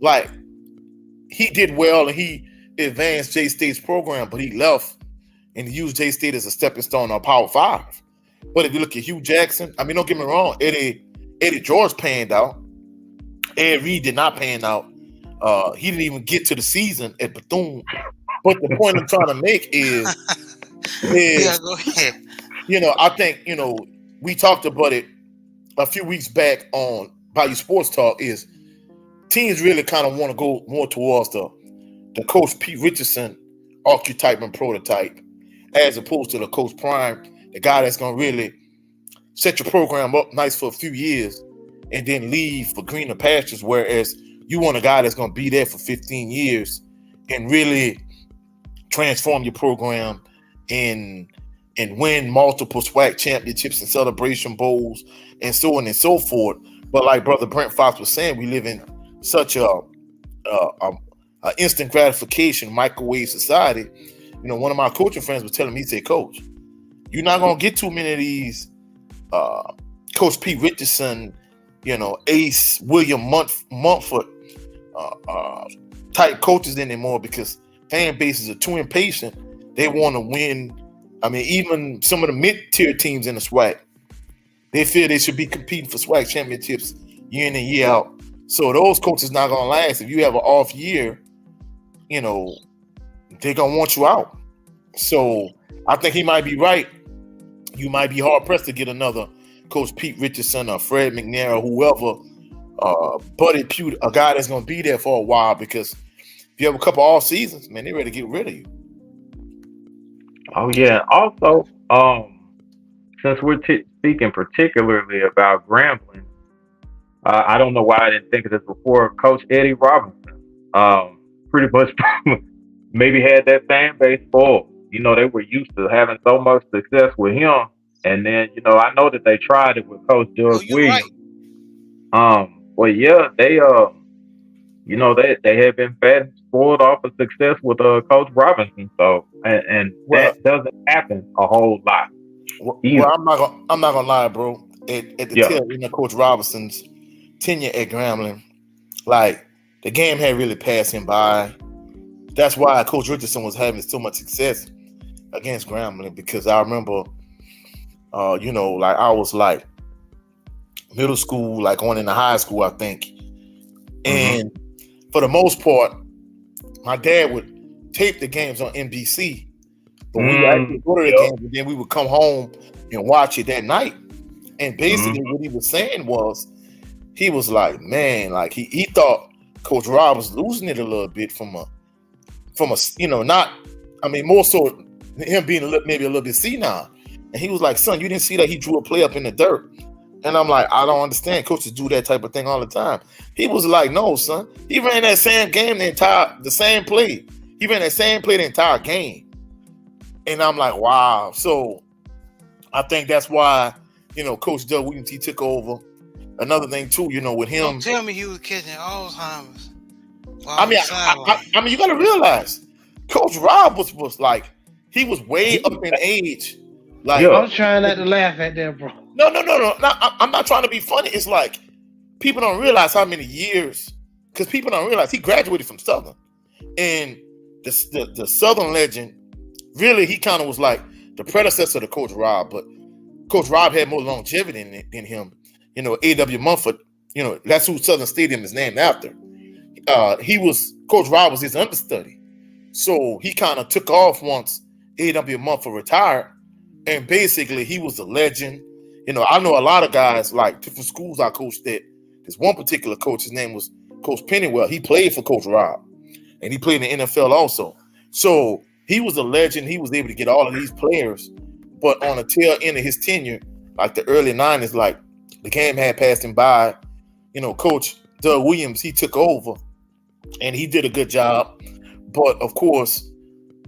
[SPEAKER 2] like he did well and he advanced J-State's program, but he left and he used J-State as a stepping stone on Power 5. But if you look at Hugh Jackson, I mean, don't get me wrong, Eddie George panned out. Ed Reed did not pan out. He didn't even get to the season at Bethune. But the point I'm trying to make is
[SPEAKER 1] yeah, go ahead.
[SPEAKER 2] I think, we talked about it a few weeks back on Bayou Sports Talk, is teams really kind of want to go more towards the Coach Pete Richardson archetype and prototype, as opposed to the Coach Prime, the guy that's going to really set your program up nice for a few years and then leave for greener pastures, whereas you want a guy that's going to be there for 15 years and really transform your program and win multiple SWAC championships and celebration bowls and so on and so forth. But like Brother Brent Fox was saying, we live in such a instant gratification microwave society. One of my coaching friends was telling me, he said, Coach, you're not going to get too many of these Coach Pete Richardson, Ace William Mumford type coaches anymore, because fan bases are too impatient. They want to win. I mean, even some of the mid-tier teams in the SWAC, they feel they should be competing for SWAC championships year in and year out. So those coaches not gonna last. If you have an off year, they're gonna want you out. So I think he might be right. You might be hard pressed to get another Coach Pete Richardson or Fred McNair or whoever, Buddy Pugh, a guy that's gonna be there for a while, because if you have a couple off seasons, man, they're ready to get rid of you.
[SPEAKER 3] Oh yeah. Also, since we're speaking particularly about Grambling, I don't know why I didn't think of this before. Coach Eddie Robinson, pretty much maybe had that fan base full. They were used to having so much success with him, and then I know that they tried it with Coach Doug Williams. Right. Well, yeah, they they had been fed and spoiled off of success with Coach Robinson. So and that doesn't happen a whole lot.
[SPEAKER 2] Well, I'm not gonna lie, bro. At the tail end of Coach Robinson's tenure at Grambling, like the game had really passed him by. That's why Coach Richardson was having so much success against Grambling, because I remember, like I was like middle school, like going into high school, I think, and for the most part, my dad would tape the games on NBC, but we would actually go to the games, and then we would come home and watch it that night. And basically, what he was saying was, he was like, man, like he thought Coach Rob was losing it a little bit from a more so him being maybe a little bit senile. And he was like, son, you didn't see that he drew a play up in the dirt? And I'm like, I don't understand. Coaches do that type of thing all the time. He was like, no, son. He ran that same game the same play. He ran that same play the entire game. And I'm like, wow. So I think that's why, Coach Doug Williams, he took over. Another thing too, with him.
[SPEAKER 1] Don't tell me he was catching Alzheimer's.
[SPEAKER 2] I mean, you got to realize, Coach Rob was like, he was way up in age. Like,
[SPEAKER 4] I was trying not to laugh at that, bro.
[SPEAKER 2] No. I'm not trying to be funny. It's like people don't realize how many years, because people don't realize he graduated from Southern. And the Southern legend, really, he kind of was like the predecessor to Coach Rob, but Coach Rob had more longevity than him. A.W. Mumford, that's who Southern Stadium is named after. Coach Rob was his understudy. So he kind of took off once A.W. Mumford retired. And basically, he was a legend. I know a lot of guys, like different schools I coached at. There's one particular coach, his name was Coach Pennywell. He played for Coach Rob. And he played in the NFL also. So he was a legend. He was able to get all of these players. But on the tail end of his tenure, like the early 90s, like the game had passed him by. Coach Doug Williams, he took over and he did a good job. But of course,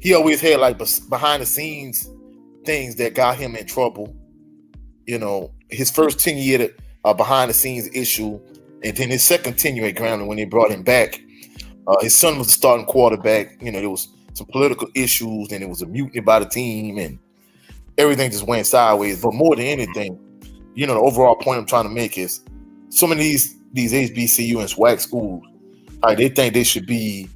[SPEAKER 2] he always had like behind the scenes things that got him in trouble. His first tenure behind the scenes issue, and then his second tenure at Grambling when they brought him back. His son was the starting quarterback. There was some political issues, and it was a mutiny by the team, and everything just went sideways. But more than anything, the overall point I'm trying to make is some of these HBCU and SWAC schools, they think they should be,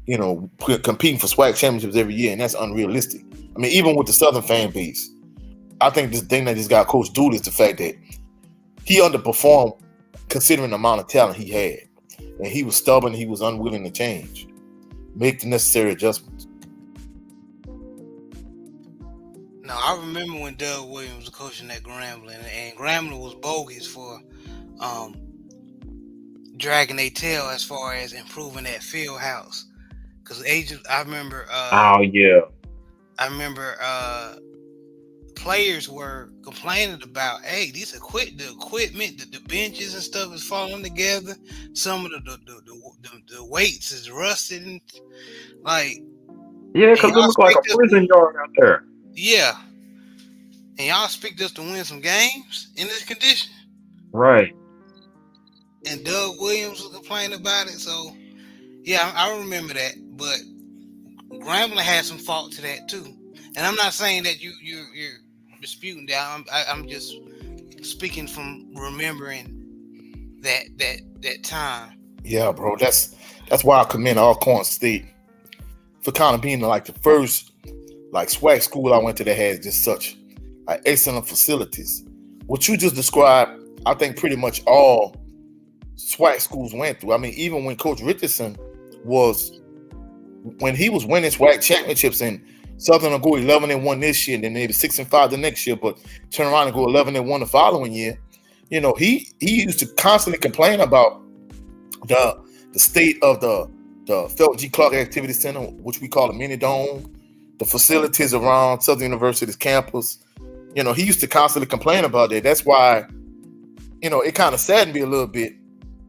[SPEAKER 2] competing for SWAC championships every year, and that's unrealistic. I mean, even with the Southern fan base, I think this thing that just got Coach Dooley is the fact that he underperformed considering the amount of talent he had. And he was stubborn, he was unwilling to change, make the necessary adjustments.
[SPEAKER 1] No, I remember when Doug Williams was coaching at Grambling, and Grambling was bogus for dragging their tail as far as improving that field house. Because I remember. I remember players were complaining about, hey, the equipment, the benches and stuff is falling together. Some of the weights is rusted, and
[SPEAKER 3] because it looked like a prison yard out there.
[SPEAKER 1] Yeah, and y'all expect us to win some games in this condition,
[SPEAKER 3] right?
[SPEAKER 1] And Doug Williams was complaining about it. So yeah, I remember that, but Grambling had some fault to that too. And I'm not saying that you're disputing that. I'm just speaking from remembering that time.
[SPEAKER 2] Yeah, bro. That's why I commend Alcorn State for kind of being like the first SWAC school I went to that has just such excellent facilities. What you just described, I think pretty much all SWAC schools went through. I mean, even when Coach Richardson when he was winning SWAC championships, and Southern will go 11-1 this year, and then maybe 6-5 the next year, but turn around and go 11-1 the following year. He used to constantly complain about the state of the Felt G. Clark Activity Center, which we call the Mini Dome, the facilities around Southern University's campus. He used to constantly complain about that. That's why, it kind of saddened me a little bit,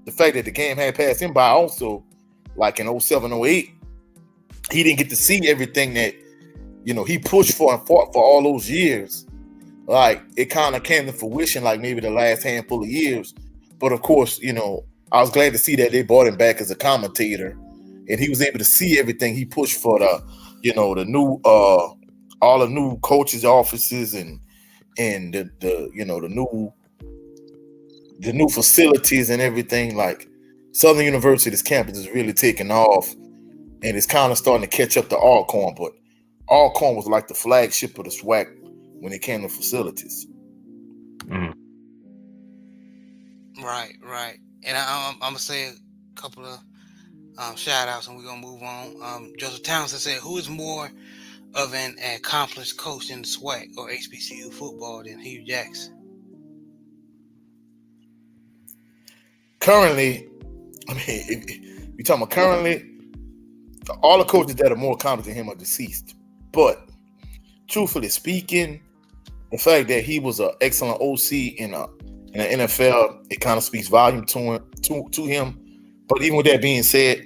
[SPEAKER 2] the fact that the game had passed him by also, like in 07, 08. He didn't get to see everything that, he pushed for and fought for all those years. It kind of came to fruition, maybe the last handful of years. But of course, I was glad to see that they brought him back as a commentator, and he was able to see everything he pushed for the new, all the new coaches' offices and the new facilities and everything. Southern University's campus is really taking off, and it's kind of starting to catch up to Alcorn, but Alcorn was like the flagship of the SWAC when it came to facilities.
[SPEAKER 3] Mm.
[SPEAKER 1] Right. And I'm going to say a couple of shout outs and we're going to move on. Joseph Townsend said, who is more of an accomplished coach in the SWAC or HBCU football than Hugh Jackson?
[SPEAKER 2] Currently, if you're talking about currently, all the coaches that are more competent than him are deceased. But truthfully speaking, the fact that he was an excellent OC in the NFL, it kind of speaks volume to him. But even with that being said,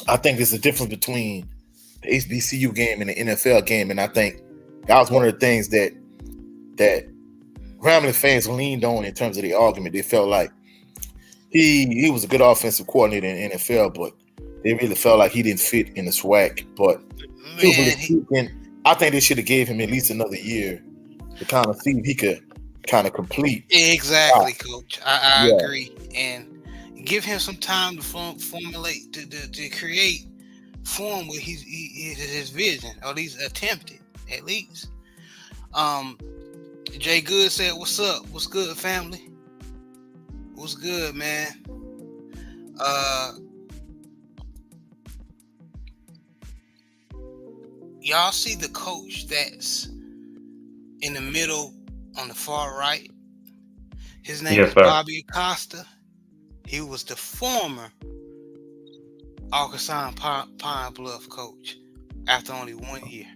[SPEAKER 2] I think there's a difference between the HBCU game and the NFL game, and I think that was one of the things that Grambling fans leaned on in terms of the argument. They felt like he was a good offensive coordinator in the NFL, but they really felt like he didn't fit in the SWAC. But I think they should have gave him at least another year to kind of see if he could kind of complete.
[SPEAKER 1] Exactly, Coach. I
[SPEAKER 2] Yeah.
[SPEAKER 1] agree, and give him some time to formulate to create form with his vision, or at least attempt it, at least. Jay Good said, "What's up? What's good, family? What's good, man?" Y'all see the coach that's in the middle on the far right? His name
[SPEAKER 3] Yes,
[SPEAKER 1] is
[SPEAKER 3] sir.
[SPEAKER 1] Bobby Acosta. He was the former Arkansas Pine Bluff coach after only 1 year.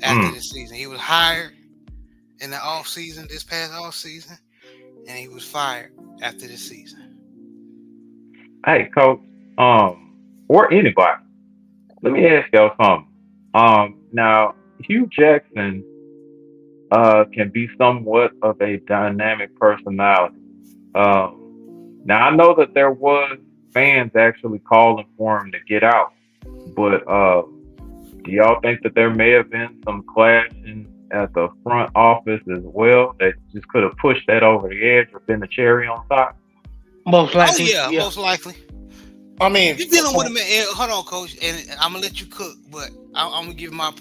[SPEAKER 1] After this season, he was hired in the off season, this past off season, and he was fired after this season.
[SPEAKER 3] Hey, Coach, or anybody, let me ask y'all something. Now Hugh Jackson can be somewhat of a dynamic personality. Now I know that there was fans actually calling for him to get out, but do y'all think that there may have been some clashing at the front office as well that just could have pushed that over the edge or been the cherry on top?
[SPEAKER 4] Most
[SPEAKER 1] Oh
[SPEAKER 4] likely.
[SPEAKER 1] yeah, most likely.
[SPEAKER 2] I mean,
[SPEAKER 1] You're dealing with a man. Hold on, Coach, and I'm gonna let you cook, but I'm gonna give my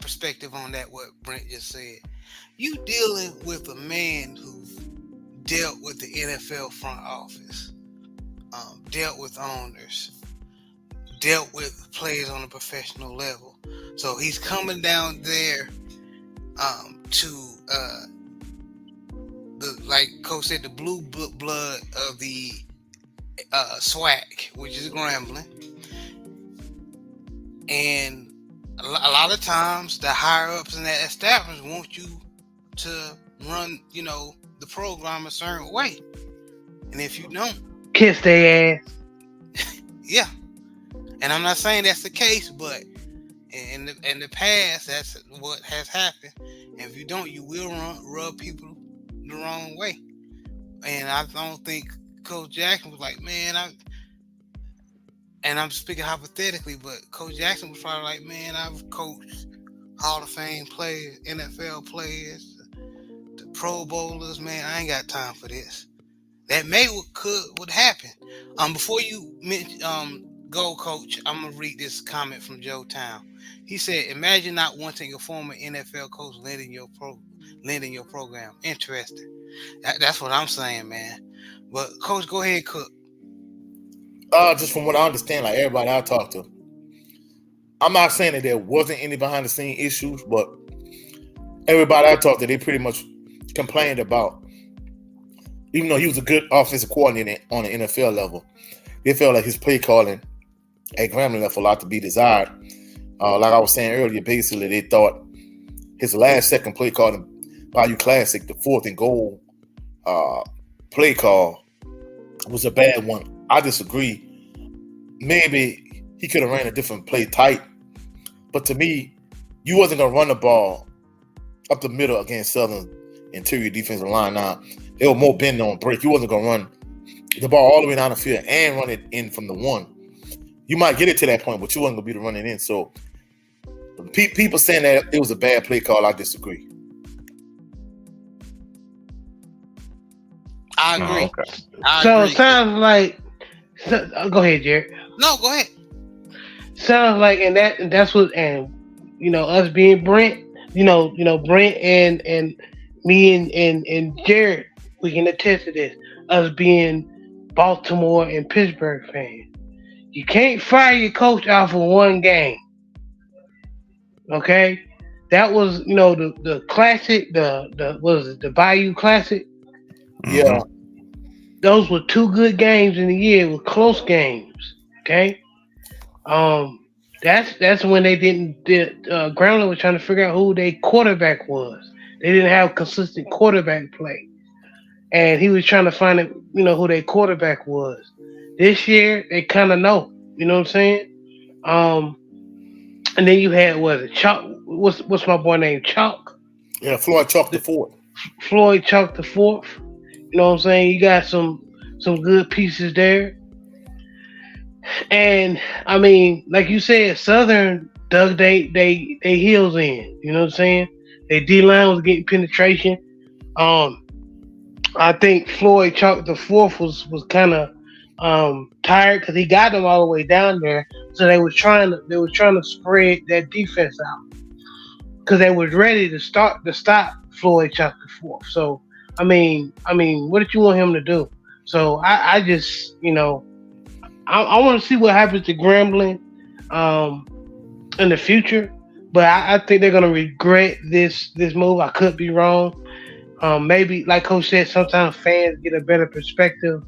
[SPEAKER 1] perspective on that. What Brent just said. You dealing with a man who dealt with the NFL front office, dealt with owners, dealt with players on a professional level. So he's coming down there to like Coach said, the blue blood of the SWAC, which is Grambling. And a lot of times the higher ups in that establishment want you to run, the program a certain way. And if you don't,
[SPEAKER 4] kiss their ass.
[SPEAKER 1] yeah. And I'm not saying that's the case, but in the past, that's what has happened. And if you don't, you will rub people the wrong way. And I don't think Coach Jackson was like, man, and I'm speaking hypothetically, but Coach Jackson was probably like, man, I've coached Hall of Fame players, NFL players, the Pro Bowlers, man, I ain't got time for this. That would happen. Before you go, Coach, I'm gonna read this comment from Joe Town. He said, "Imagine not wanting a former NFL coach lending your program. Interesting. That's what I'm saying, man. But Coach, go ahead, cook."
[SPEAKER 2] Just from what I understand, like everybody I talked to, I'm not saying that there wasn't any behind the scene issues, but everybody I talked to, they pretty much complained about, even though he was a good offensive coordinator on the NFL level, they felt like his play calling at Grambling left a lot to be desired. Like I was saying earlier, basically they thought his last second play call in Bayou Classic, the 4th and goal play call, was a bad one. I disagree. Maybe he could have ran a different play type, but to me, you wasn't gonna run the ball up the middle against Southern interior defensive line. Now they were more bend on break. You wasn't gonna run the ball all the way down the field and run it in from the one. You might get it to that point, but you wasn't gonna be the running in. So people saying that it was a bad play call, I disagree.
[SPEAKER 1] I agree.
[SPEAKER 3] Oh, okay.
[SPEAKER 4] So it sounds like. Go ahead, Jared.
[SPEAKER 1] No, go ahead.
[SPEAKER 4] Sounds like, and that's what, and us being Brent, Brent and me and Jared, we can attest to this. Us being Baltimore and Pittsburgh fans, you can't fire your coach off of one game. Okay, that was the classic, the what was it, the Bayou Classic?
[SPEAKER 2] Yeah.
[SPEAKER 4] Those were 2 good games in the year with close games. Okay. That's when they Grambling was trying to figure out who their quarterback was. They didn't have consistent quarterback play. And he was trying to find it, who their quarterback was. This year they kind of know, you know what I'm saying? And then you had Chalk, what's my boy named Chalk?
[SPEAKER 2] Yeah, Floyd Chalk the fourth.
[SPEAKER 4] Floyd Chalk the fourth. You know what I'm saying? You got some good pieces there. And I mean, like you said, Southern dug they heels in. You know what I'm saying? Their D line was getting penetration. I think Floyd Chalk the fourth was kind of tired because he got them all the way down there. So they was trying to spread that defense out because they was ready to stop Floyd Chalk the fourth. So what did you want him to do? So I just I want to see what happens to Grambling um, in the future, but I think they're gonna regret this move. I could be wrong. Maybe, like Coach said, sometimes fans get a better perspective,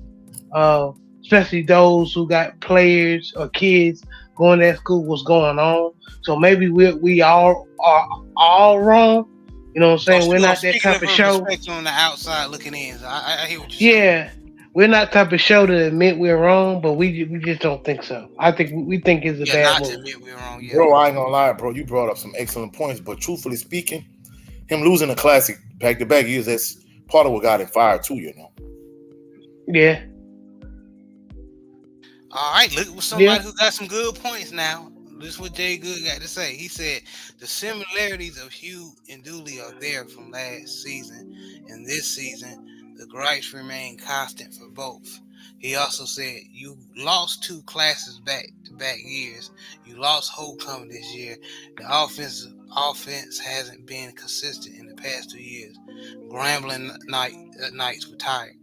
[SPEAKER 4] uh, especially those who got players or kids going to that school. What's going on? So maybe we all are all wrong. You know what I'm saying? We're not that
[SPEAKER 1] Speaking
[SPEAKER 4] type
[SPEAKER 1] of
[SPEAKER 4] of
[SPEAKER 1] her
[SPEAKER 4] show.
[SPEAKER 1] perspective on the outside looking in, so I hear what you're saying.
[SPEAKER 4] Yeah, we're not type of show to admit we're wrong, but we just don't think so. I think we think it's a
[SPEAKER 1] Yeah,
[SPEAKER 4] bad
[SPEAKER 1] not to
[SPEAKER 4] move.
[SPEAKER 1] admit we're wrong. Yeah.
[SPEAKER 2] Bro, I ain't gonna lie, bro. You brought up some excellent points, but truthfully speaking, him losing the classic back to back years, that's part of what got him fired too, you know.
[SPEAKER 4] Yeah,
[SPEAKER 1] All right, look with
[SPEAKER 4] yeah.
[SPEAKER 1] somebody who got some good points now. This is what Jay Good got to say. He said the similarities of Hugh and Dooley are there from last season and this season. The gripes remain constant for both. He also said you lost two classes back to back years. You lost homecoming this year. The offense hasn't been consistent in the past 2 years. Grambling nights were tired.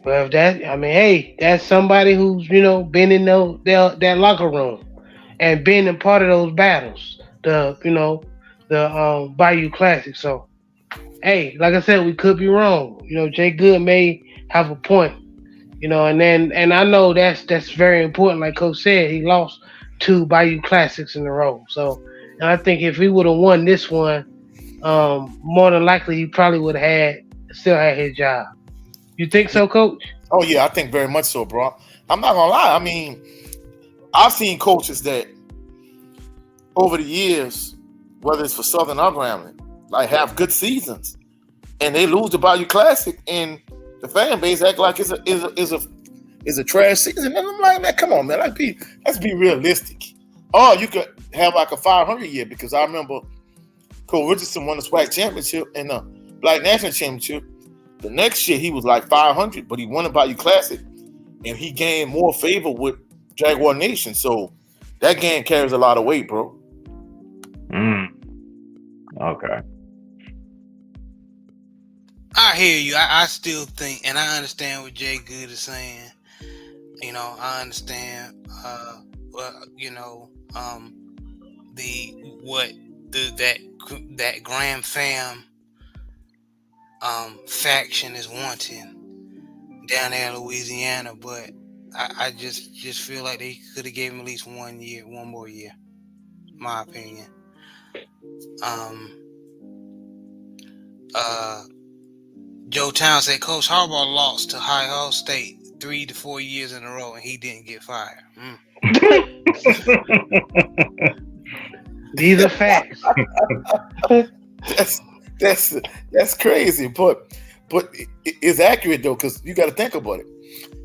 [SPEAKER 4] Well, if hey, that's somebody who's been in that locker room and been in part of those battles, the Bayou Classic. So, hey, like I said, we could be wrong. Jay Good may have a point. And I know that's very important. Like Coach said, he lost two Bayou Classics in a row. So, and I think if he would have won this one, more than likely he probably would have still had his job. You think so, Coach?
[SPEAKER 2] Oh yeah, I think very much so, bro. I'm not gonna lie. I mean, I've seen coaches that over the years, whether it's for Southern or Grambling, like have good seasons, and they lose the Bayou Classic, and the fan base act like it's a trash season. And I'm like, man, come on, man. Let's be realistic. Or you could have like a 500 year, because I remember Cole Richardson won the SWAC championship and the Black National Championship. The next year he was like 500, but he won the Bayou Classic, and he gained more favor with Jaguar Nation. So that game carries a lot of weight, bro.
[SPEAKER 3] Okay.
[SPEAKER 1] I hear you. I still think, and I understand what Jay Good is saying. I understand. That Grand Fam faction is wanting down there in Louisiana, but I just feel like they could have gave him at least 1 year, one more year. My opinion. Joe Town said Coach Harbaugh lost to Ohio State 3 to 4 years in a row, and he didn't get fired.
[SPEAKER 4] These are facts.
[SPEAKER 2] That's crazy, but it's accurate though, because you got to think about it.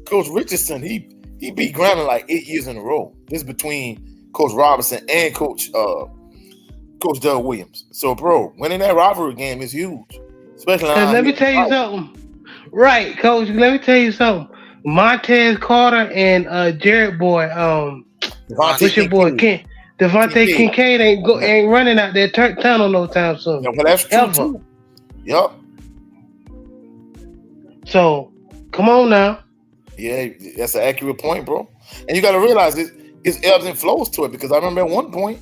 [SPEAKER 2] Coach Richardson, he beat Grambling like 8 years in a row. This is between Coach Robinson and Coach Doug Williams. So, bro, winning that rivalry game is huge. Especially
[SPEAKER 4] let me tell you something. Right, Coach, let me tell you something. Montez Carter and Jared Boy, what's your boy, Devontae Kincaid ain't running out that tunnel no time soon.
[SPEAKER 2] Yeah, well, that's true too. Yup.
[SPEAKER 4] So, come on now.
[SPEAKER 2] Yeah, that's an accurate point, bro. And you got to realize it's ebbs and flows to it, because I remember at one point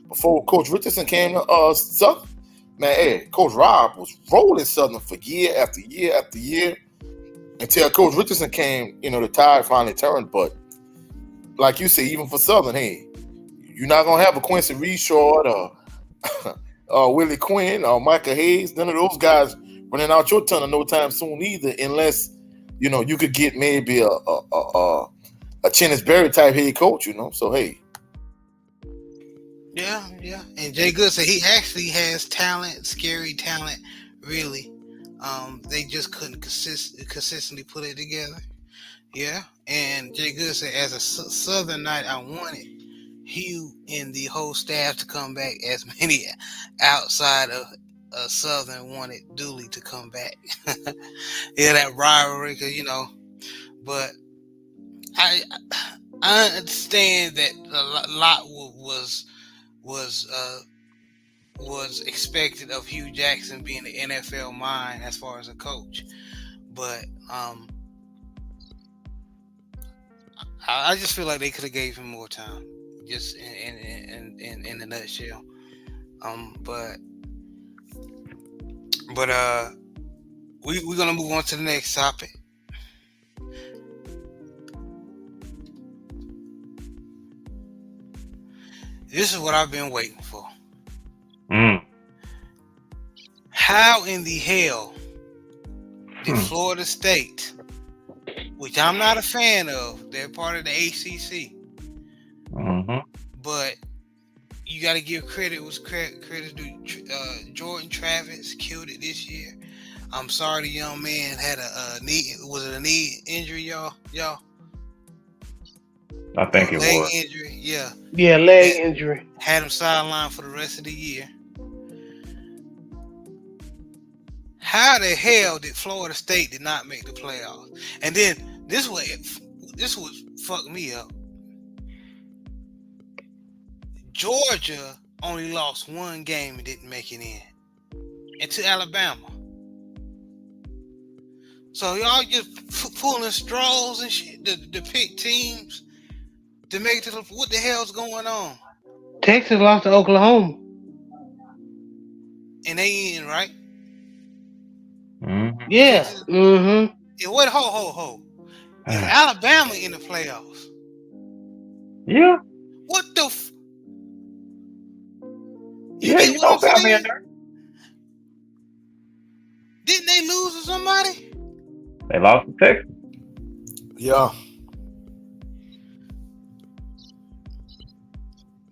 [SPEAKER 2] before Coach Richardson came to Southern, man, hey, Coach Rob was rolling Southern for year after year after year until Coach Richardson came. The tide finally turned. But like you say, even for Southern, hey, you're not gonna have a Quincy Reshort or Willie Quinn or Michael Hayes. None of those guys running out your tunnel no time soon either, unless you could get maybe a Chennis Berry type head coach. So hey.
[SPEAKER 1] Yeah. And Jay Good said he actually has talent, scary talent, really. They just couldn't consistently put it together. Yeah. And Jay Good said, as a Southern Knight, I want it. Hugh and the whole staff to come back as many outside of Southern wanted Dooley to come back. Yeah, that rivalry, cause but I I understand that a lot was was expected of Hugh Jackson being the NFL mind as far as a coach, but I just feel like they could have gave him more time, just in a nutshell. But we're gonna move on to the next topic. This is what I've been waiting for. How in the hell did Florida State, which I'm not a fan of, they're part of the ACC, but you got to give credit to Jordan Travis killed it this year. I'm sorry the young man had a knee. Was it a knee injury, y'all?
[SPEAKER 3] I think it
[SPEAKER 1] leg
[SPEAKER 3] was.
[SPEAKER 1] injury. Yeah.
[SPEAKER 4] Yeah, leg injury.
[SPEAKER 1] Had him sidelined for the rest of the year. How the hell did Florida State did not make the playoffs? And then this was fucked me up. Georgia only lost one game and didn't make it in. And to Alabama. So y'all just pulling straws and shit to pick teams to make it to what the hell's going on?
[SPEAKER 4] Texas lost to Oklahoma.
[SPEAKER 1] And they in, right?
[SPEAKER 4] Yeah.
[SPEAKER 1] Texas,
[SPEAKER 4] Mm-hmm.
[SPEAKER 1] and what? Ho. Is Alabama in the playoffs?
[SPEAKER 3] Yeah.
[SPEAKER 1] What the?
[SPEAKER 3] You know Alabama in there.
[SPEAKER 1] Didn't they lose to somebody?
[SPEAKER 3] They lost to Texas.
[SPEAKER 2] Yeah.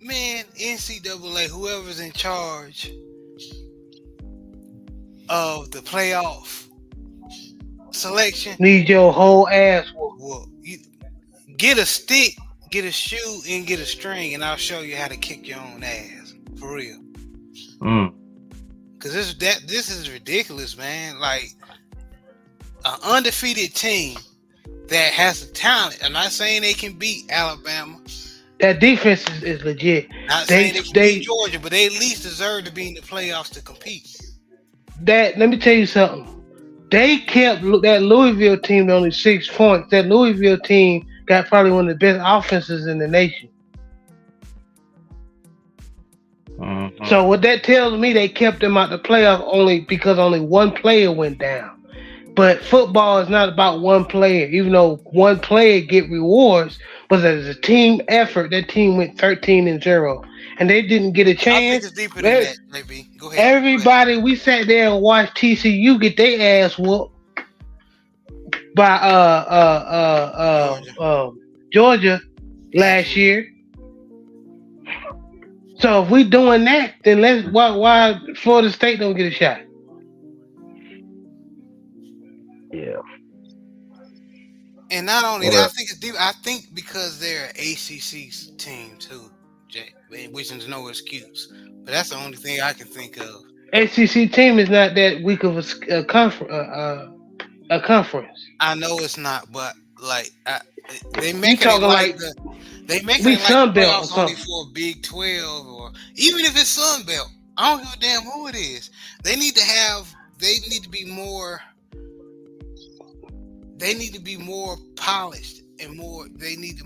[SPEAKER 1] Man, NCAA, whoever's in charge of the playoff selection,
[SPEAKER 4] Need your whole ass whooped.
[SPEAKER 1] well, get a stick, get a shoe, and get a string, and I'll show you how to kick your own ass. For real. Cause this is ridiculous, man. Like an undefeated team that has the talent. I'm not saying they can beat Alabama.
[SPEAKER 4] That defense is legit.
[SPEAKER 1] Not saying they can beat Georgia, but they at least deserve to be in the playoffs to compete.
[SPEAKER 4] Let me tell you something. They kept that Louisville team to only 6 points. That Louisville team got probably one of the best offenses in the nation. So what that tells me, they kept them out the playoff only because only one player went down. But football is not about one player, even though one player get rewards. But as a team effort, that team went 13-0, and they didn't get a chance.
[SPEAKER 1] I think it's deeper than that, maybe. Go ahead.
[SPEAKER 4] Everybody, we sat there and watched TCU get their ass whooped by Georgia last year. So if we doing that, then why Florida State don't get a shot?
[SPEAKER 3] Yeah.
[SPEAKER 1] And not only that, I think it's deep. I think because they're an ACC team too, Jay, which is no excuse. But that's the only thing I can think of.
[SPEAKER 4] ACC team is not that weak of a conference.
[SPEAKER 1] I know it's not, but like they make it like they make it like
[SPEAKER 4] Sun
[SPEAKER 1] the
[SPEAKER 4] Belt
[SPEAKER 1] playoffs only for a Big 12, or even if it's Sun Belt. I don't give a damn who it is. They need to be more. They need to be more polished and more. They need to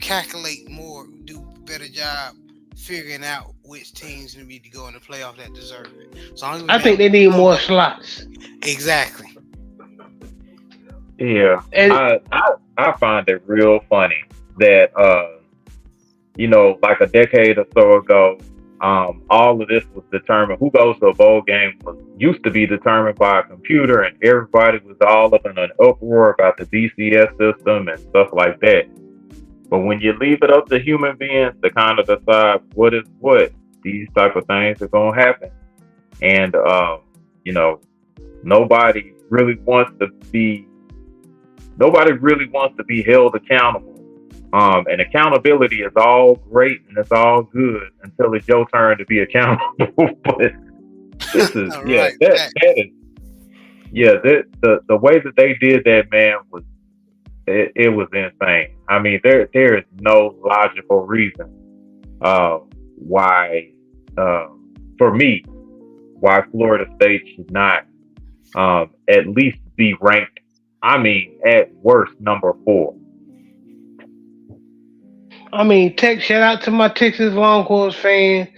[SPEAKER 1] calculate more, do a better job figuring out which teams need to go in the playoff that deserve it. So I
[SPEAKER 4] think they need more slots.
[SPEAKER 1] Exactly.
[SPEAKER 3] Yeah,
[SPEAKER 4] and
[SPEAKER 3] I find it real funny that like a decade or so ago, all of this was determined. Who goes to a bowl game used to be determined by a computer, and everybody was all up in an uproar about the BCS system and stuff like that. But when you leave it up to human beings to kind of decide what is what, these type of things are going to happen. And, nobody really wants to be held accountable And accountability is all great and it's all good until it's your turn to be accountable. But this is
[SPEAKER 1] Right.
[SPEAKER 3] that is the way that they did that, man, was it was insane. I mean, there is no logical reason why for me why Florida State should not at least be ranked. I mean, at worst, number 4.
[SPEAKER 4] I mean, shout out to my Texas Longhorns fans.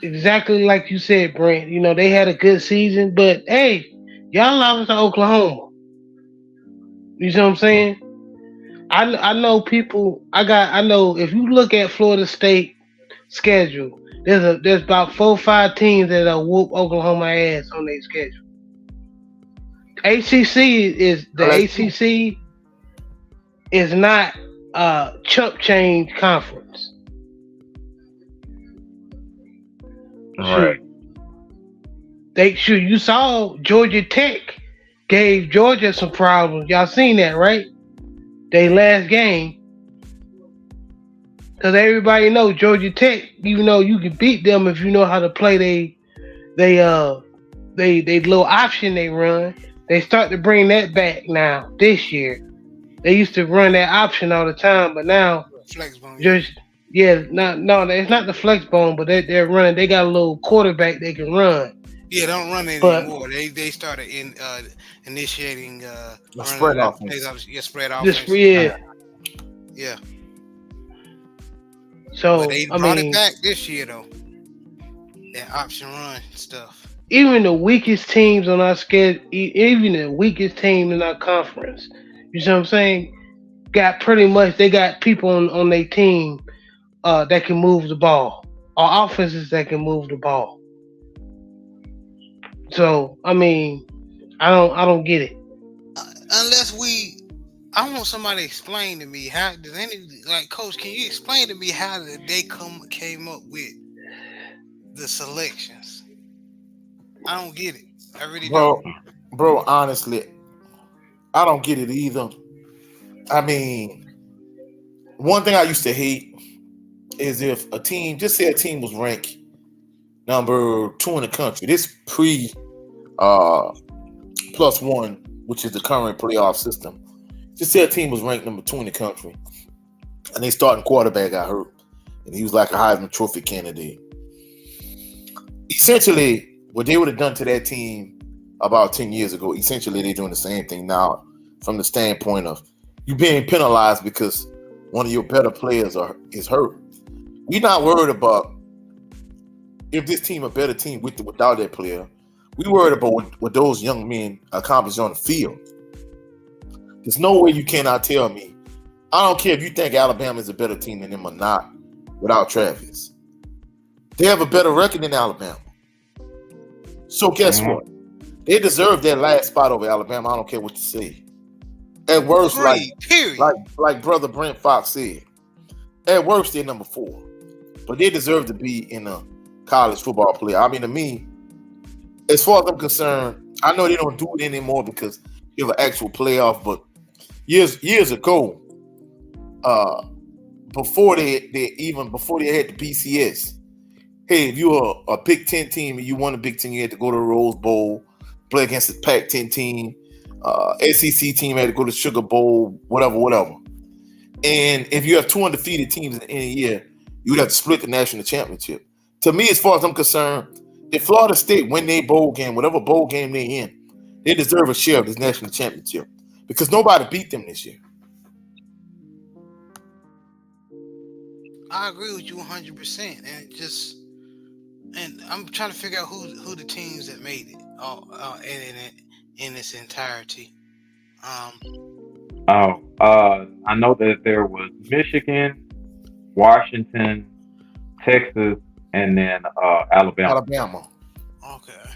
[SPEAKER 4] Exactly like you said, Brent. You know, they had a good season, but hey, y'all lost to Oklahoma. You see what I'm saying? I know people. I know if you look at Florida State schedule, there's about 4-5 teams that'll whoop Oklahoma ass on their schedule. ACC is not a chump change conference.
[SPEAKER 3] Right.
[SPEAKER 4] You saw Georgia Tech gave Georgia some problems. Y'all seen that, right? They last game. Because everybody knows Georgia Tech, even though you can beat them if you know how to play they little option they run. They start to bring that back now this year. They used to run that option all the time, but now
[SPEAKER 1] Flex bone.
[SPEAKER 4] it's not the flex bone, but they're running. They got a little quarterback they can run.
[SPEAKER 1] Yeah, don't run it anymore. They started initiating
[SPEAKER 2] spread offense.
[SPEAKER 1] Spread offense. Yeah.
[SPEAKER 4] So
[SPEAKER 1] but they brought it back this year though. That option run stuff.
[SPEAKER 4] Even the weakest teams on our schedule, even the weakest team in our conference, you see what I'm saying? They got people on their team that can move the ball, or offenses that can move the ball. So I mean, I don't get it.
[SPEAKER 1] I want somebody to explain to me Coach, can you explain to me how they came up with the selections? I don't get it. I really don't.
[SPEAKER 2] Bro, honestly, I don't get it either. I mean, one thing I used to hate is if a team was ranked number 2 in the country. This pre plus 1, which is the current playoff system. Just say a team was ranked number 2 in the country, and they starting quarterback got hurt, and he was like a Heisman Trophy candidate. Essentially, what they would have done to that team about 10 years ago, essentially they're doing the same thing now from the standpoint of you being penalized because one of your better players is hurt. We're not worried about if this team a better team with or without that player. We worried about what those young men accomplish on the field. There's no way you cannot tell me. I don't care if you think Alabama is a better team than them or not without Travis. They have a better record than Alabama. So guess what? They deserve that last spot over Alabama. I don't care what you say. At worst, like brother Brent Fox said, at worst they're number 4, but they deserve to be in a college football player. I mean, to me, as far as I'm concerned, I know they don't do it anymore because you have an actual playoff. But years ago, before they had the BCS. Hey, if you were a Big Ten team and you won a Big Ten, you had to go to the Rose Bowl, play against the Pac-10 team. SEC team had to go to Sugar Bowl, whatever. And if you have 2 undefeated teams in a year, you would have to split the national championship. To me, as far as I'm concerned, if Florida State win their bowl game, whatever bowl game they're in, they deserve a share of this national championship because nobody beat them this year.
[SPEAKER 1] I agree with you 100%, and I'm trying to figure out who the teams that made it in its entirety.
[SPEAKER 3] I know that there was Michigan, Washington, Texas, and then Alabama.
[SPEAKER 1] Okay.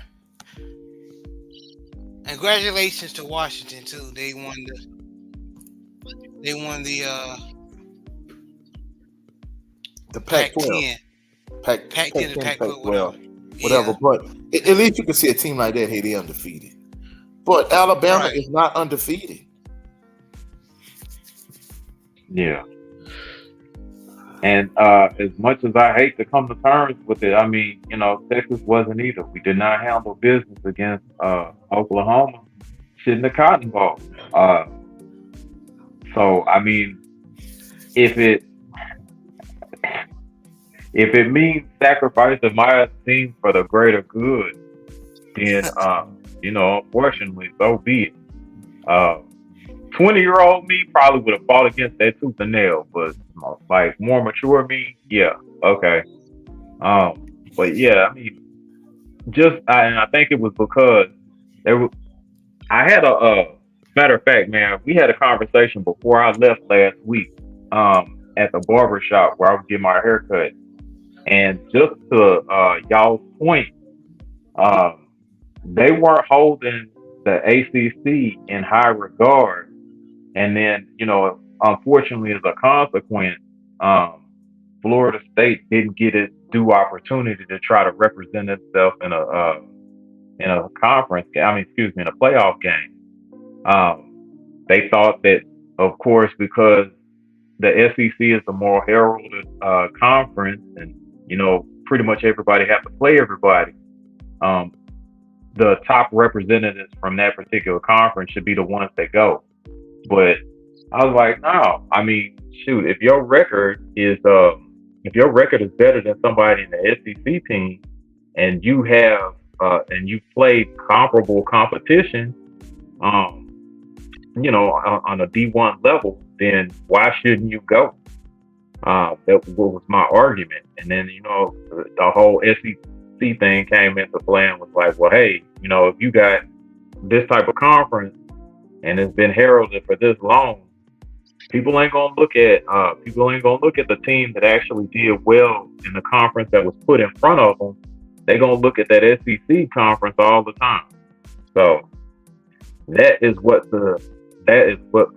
[SPEAKER 1] And congratulations to Washington too. They won the
[SPEAKER 2] Pac-12.
[SPEAKER 1] Pac-10 and Pac-12.
[SPEAKER 2] Whatever. But at least you can see a team like that, hey, they undefeated. But Alabama is not undefeated.
[SPEAKER 3] Yeah. And as much as I hate to come to terms with it, I mean, Texas wasn't either. We did not handle business against Oklahoma shitting the Cotton Bowl. Uh, so I mean, if it if it means sacrificing my team for the greater good, then unfortunately, so be it. Uh, 20-year-old me probably would have fought against that tooth and nail, but like more mature me, yeah, okay. But yeah, I mean, and I think it was because there was, I had a matter of fact, man, we had a conversation before I left last week, at the barber shop where I was getting my haircut, and just to y'all's point, um, they weren't holding the ACC in high regard, and then unfortunately, as a consequence, um, Florida State didn't get its due opportunity to try to represent itself in a conference. I mean, excuse me, in a playoff game. Um, they thought that, of course, because the SEC is the more heralded conference, and pretty much everybody have to play everybody. Um, the top representatives from that particular conference should be the ones that go. But I was like, no. I mean, shoot, if your record is better than somebody in the SEC team, and you have and you played comparable competition, on a D1 level, then why shouldn't you go? That was my argument. And then the whole SEC thing came into play and was like, well, hey, if you got this type of conference and it's been heralded for this long, people ain't gonna look at the team that actually did well in the conference that was put in front of them. They're gonna look at that SEC conference all the time. So that is what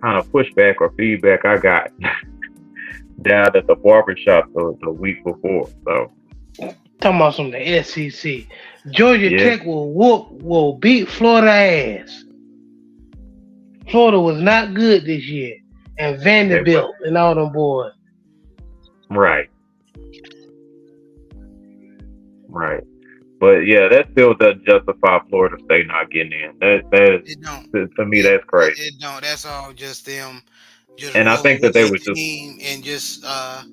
[SPEAKER 3] kind of pushback or feedback I got down at the barbershop the week before. So
[SPEAKER 4] Talking about some of the SEC. Georgia Tech will beat Florida ass. Florida was not good this year. And Vanderbilt and all them boys.
[SPEAKER 3] Right. But yeah, that still doesn't justify Florida State not getting in. That is, to me, that's crazy.
[SPEAKER 1] It don't. That's all just them. Just
[SPEAKER 3] and I think that they were just
[SPEAKER 1] and just I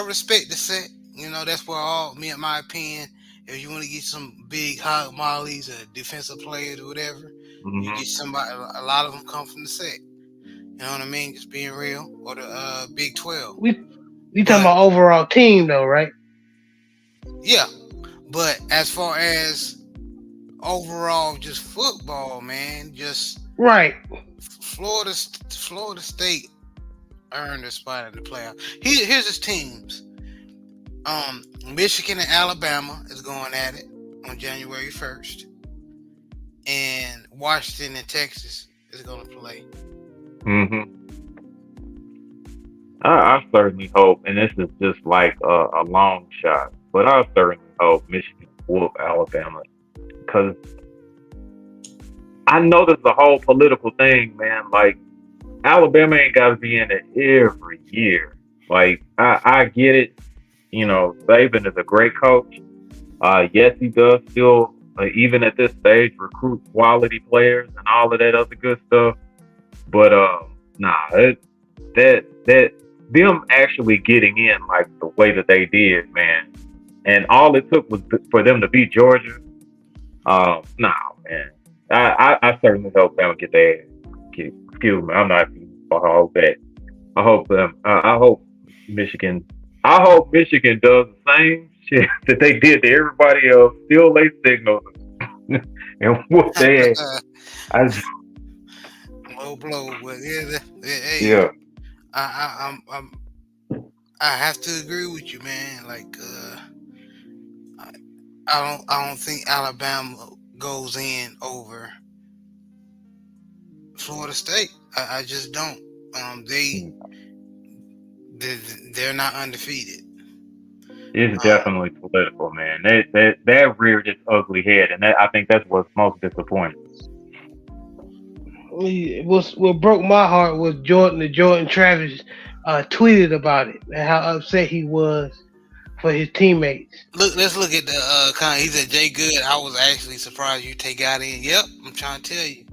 [SPEAKER 1] respect the set. That's where my opinion. If you want to get some big hog mollies or defensive players or whatever, you get somebody. A lot of them come from the set. You know what I mean? Just being real. Or the Big 12.
[SPEAKER 4] We talking about overall team though, right?
[SPEAKER 1] Yeah. But as far as overall just football, man, just
[SPEAKER 4] right.
[SPEAKER 1] Florida State earned a spot in the playoff. Here's his teams. Michigan and Alabama is going at it on January 1st. And Washington and Texas is going to play.
[SPEAKER 3] I certainly hope, and this is just like a long shot, but I certainly hope Michigan whoop Alabama, because I know there's a whole political thing, man. Like, Alabama ain't got to be in it every year. Like, I get it. Saban is a great coach. Yes, he does still, even at this stage, recruit quality players and all of that other good stuff. But that them actually getting in like the way that they did, man, and all it took was for them to beat Georgia. Man, I certainly hope they don't get their. Excuse me, I'm not for all that. I hope Michigan. I hope Michigan does the same shit that they did to everybody else. Steal their signals and whoop their ass.
[SPEAKER 1] Low blow, but
[SPEAKER 3] yeah.
[SPEAKER 1] I have to agree with you, man. Like, I don't think Alabama goes in over Florida State. I just don't. They're not undefeated.
[SPEAKER 3] It's definitely political, man. That reared its ugly head, and I think that's what's most disappointing.
[SPEAKER 4] What broke my heart was the Jordan Travis tweeted about it and how upset he was for his teammates.
[SPEAKER 1] Let's look at the comment. He said, "Jay Good, I was actually surprised you take out in." Yep, I'm trying to tell you.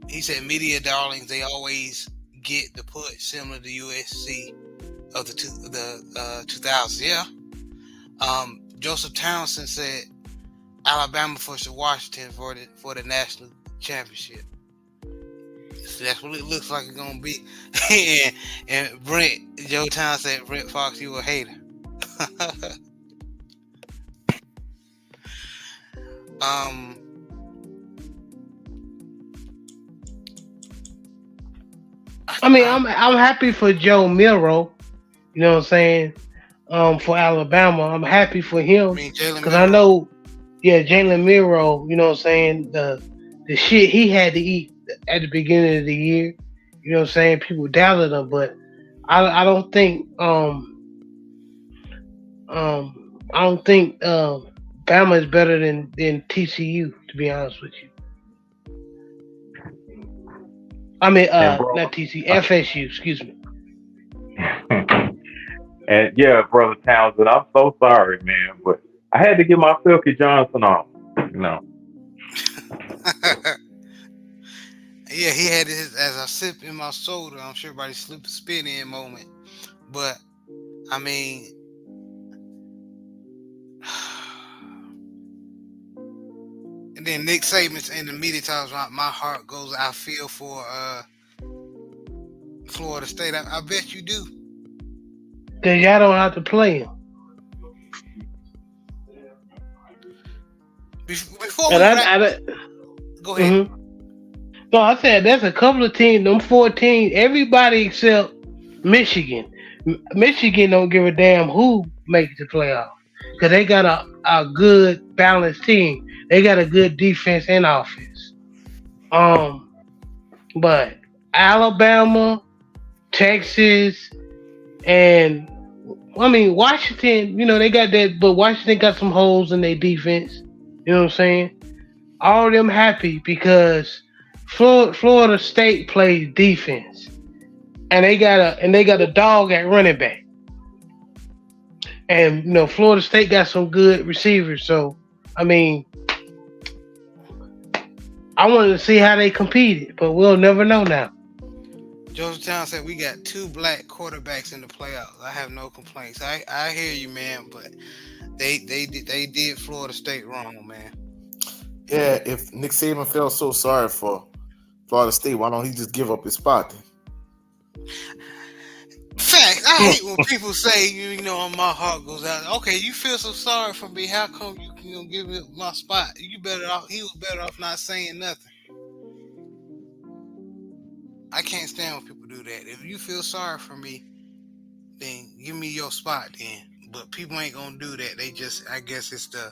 [SPEAKER 1] He said, "Media darlings, they always get the push similar to USC of the 2000s." Yeah. Joseph Townsend said, "Alabama versus Washington for the national championship." So that's what it looks like it's gonna be. and Joe Townsend said, "Brent Fox, you a hater."
[SPEAKER 4] I mean, I'm happy for Joe Milroe. You know what I'm saying? For Alabama, I'm happy for him because I know, Jalen Milroe. You know what I'm saying? The shit he had to eat at the beginning of the year. You know what I'm saying? People doubted him, but I don't think Bama is better than TCU, to be honest with you. I mean, not TCU, FSU. Excuse me.
[SPEAKER 3] And yeah, Brother Townsend, I'm so sorry, man, but I had to get my Silky Johnson on, you know.
[SPEAKER 1] Yeah, he had his, as I sip in my soda, I'm sure everybody spit in moment. But, I mean, and then Nick Saban's in the media talks about my heart goes, I feel for Florida State. I bet you do.
[SPEAKER 4] Because y'all don't have to play him.
[SPEAKER 1] Before we go ahead.
[SPEAKER 4] Mm-hmm. No, I said there's a couple of teams, them 14, everybody except Michigan. Michigan don't give a damn who makes the playoff because they got a good balanced team. They got a good defense and offense. But Alabama, Texas, and I mean Washington, they got that, but Washington got some holes in their defense. You know what I'm saying? All of them happy because Florida State plays defense, and they got a dog at running back, and Florida State got some good receivers. So I mean, I wanted to see how they competed, but we'll never know now.
[SPEAKER 1] Joseph Town said we got 2 black quarterbacks in the playoffs. I have no complaints. I hear you, man, but they did Florida State wrong, man.
[SPEAKER 2] Yeah, if Nick Saban felt so sorry for Florida State, why don't he just give up his spot then?
[SPEAKER 1] Fact, I hate when people say, my heart goes out. Okay, you feel so sorry for me. How come you can give me my spot? He was better off not saying nothing. I can't stand when people do that. If you feel sorry for me, then give me your spot then. But people ain't gonna do that. They just, I guess it's the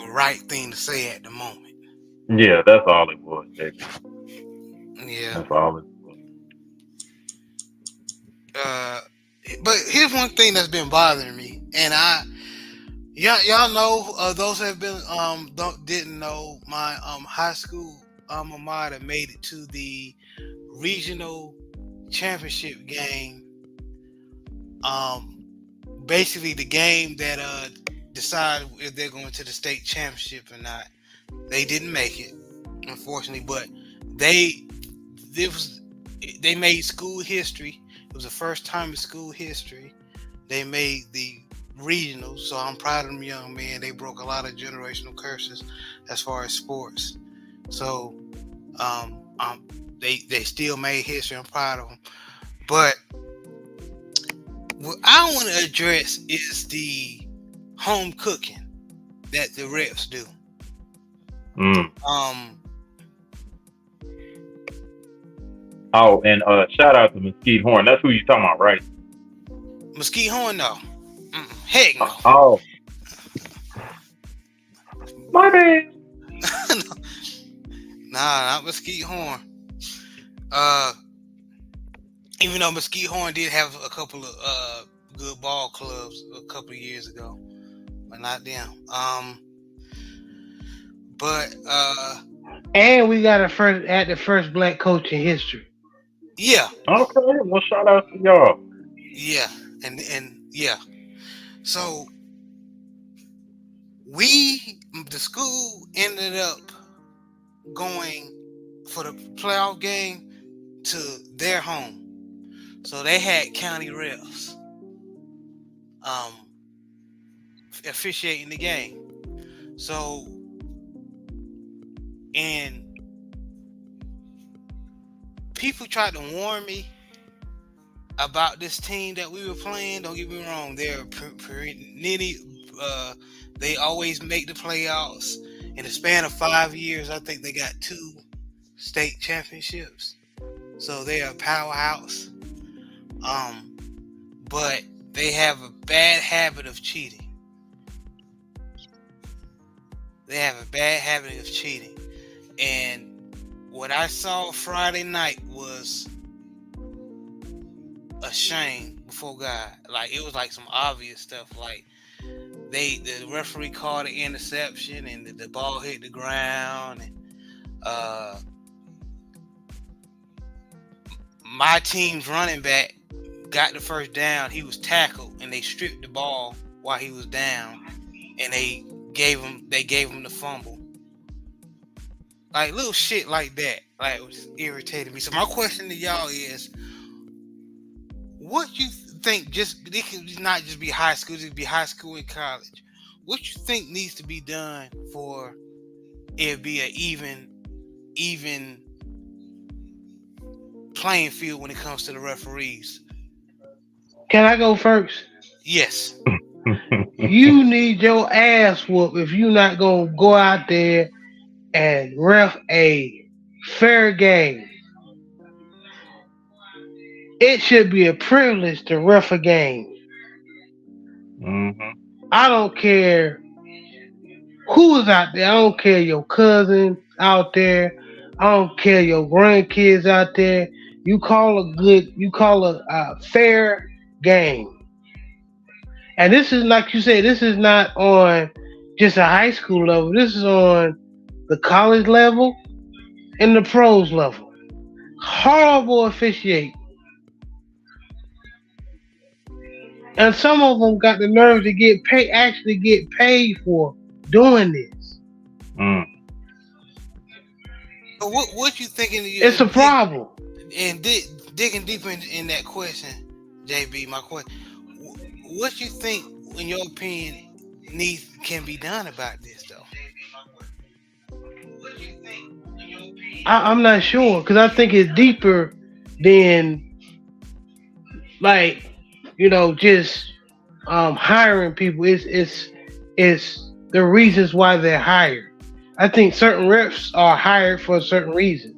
[SPEAKER 1] right thing to say at the moment.
[SPEAKER 3] Yeah, that's all it was, Jake.
[SPEAKER 1] Yeah.
[SPEAKER 3] That's all it was.
[SPEAKER 1] But here's one thing that's been bothering me, and y'all know, those that have been didn't know, my high school alma mater made it to the regional championship game. Basically the game that decide if they're going to the state championship or not. They didn't make it, unfortunately, but they made school history. It was the first time in school history they made the regionals, so I'm proud of them young men. They broke a lot of generational curses as far as sports. So they still made history. I'm proud of them. But what I want to address is the home cooking that the refs do.
[SPEAKER 3] Oh, and shout out to Mesquite Horn. That's who you're talking about, right?
[SPEAKER 1] Mesquite Horn, no. Heck no.
[SPEAKER 3] Oh. My bad.
[SPEAKER 1] Nah, not Mesquite Horn. Even though Mesquite Horn did have a couple of good ball clubs a couple of years ago, but not them.
[SPEAKER 4] And we got the first black coach in history.
[SPEAKER 1] Yeah,
[SPEAKER 3] Okay, well, shout out to y'all.
[SPEAKER 1] yeah, and yeah. So the school ended up going for the playoff game to their home. So they had county refs um, officiating the game. So, and people tried to warn me about this team that we were playing. Don't get me wrong; they're they always make the playoffs. In the span of 5 years, I think they got 2 state championships. So they're a powerhouse. Um, but they have a bad habit of cheating. They have a bad habit of cheating. And what I saw Friday night was a shame before God. Like, it was like some obvious stuff. Like, the referee called an interception and the ball hit the ground. And my team's running back got the first down. He was tackled and they stripped the ball while he was down, and they gave him the fumble. Like, little shit like that. Like, it was irritating me. So my question to y'all is, what you think? It can not just be high school. It can be high school and college. What you think needs to be done for it be an even playing field when it comes to the referees?
[SPEAKER 4] Can I go first?
[SPEAKER 1] Yes.
[SPEAKER 4] You need your ass whooped if you not gonna go out there and ref a fair game. It should be a privilege to ref a game.
[SPEAKER 3] Mm-hmm.
[SPEAKER 4] I don't care who is out there. I don't care your cousin out there. I don't care your grandkids out there. You call a fair game. And this is like you said, this is not on just a high school level. This is on the college level and the pros level. Horrible officiate. And some of them got the nerve to actually get paid for doing this.
[SPEAKER 3] Mm.
[SPEAKER 1] So what you thinking?
[SPEAKER 4] It's a problem.
[SPEAKER 1] And digging deeper in that question, JB, my question: what you think, in your opinion, can be done about this, though?
[SPEAKER 4] I'm not sure because I think it's deeper than like just hiring people. It's the reasons why they're hired. I think certain reps are hired for a certain reason.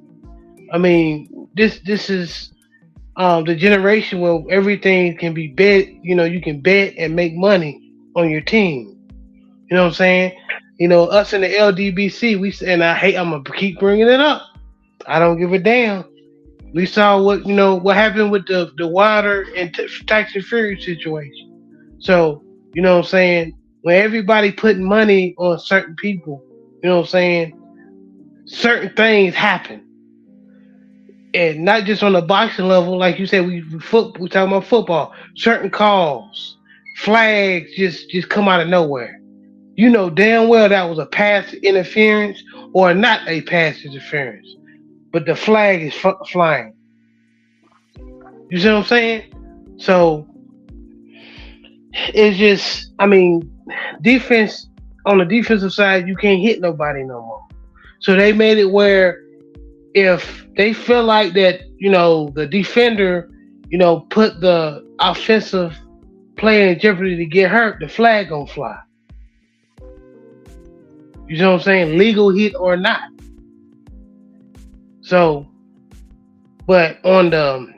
[SPEAKER 4] I mean, this is the generation where everything can be bet. You can bet and make money on your team. You know what I'm saying? Us in the LDBC, and I'm gonna keep bringing it up. I don't give a damn. We saw what happened with the water and Tyson Fury situation. So what I'm saying, when everybody putting money on certain people, what I'm saying, certain things happen, and not just on the boxing level, like you said. We talking about football. Certain calls, flags just come out of nowhere. You know damn well that was a pass interference or not a pass interference, but the flag is flying. You see what I'm saying? So it's just, I mean, defense on the defensive side, you can't hit nobody no more. So they made it where if they feel like that, the defender, put the offensive player in jeopardy to get hurt, the flag gonna fly. You know what I'm saying? Legal hit or not. So, but on the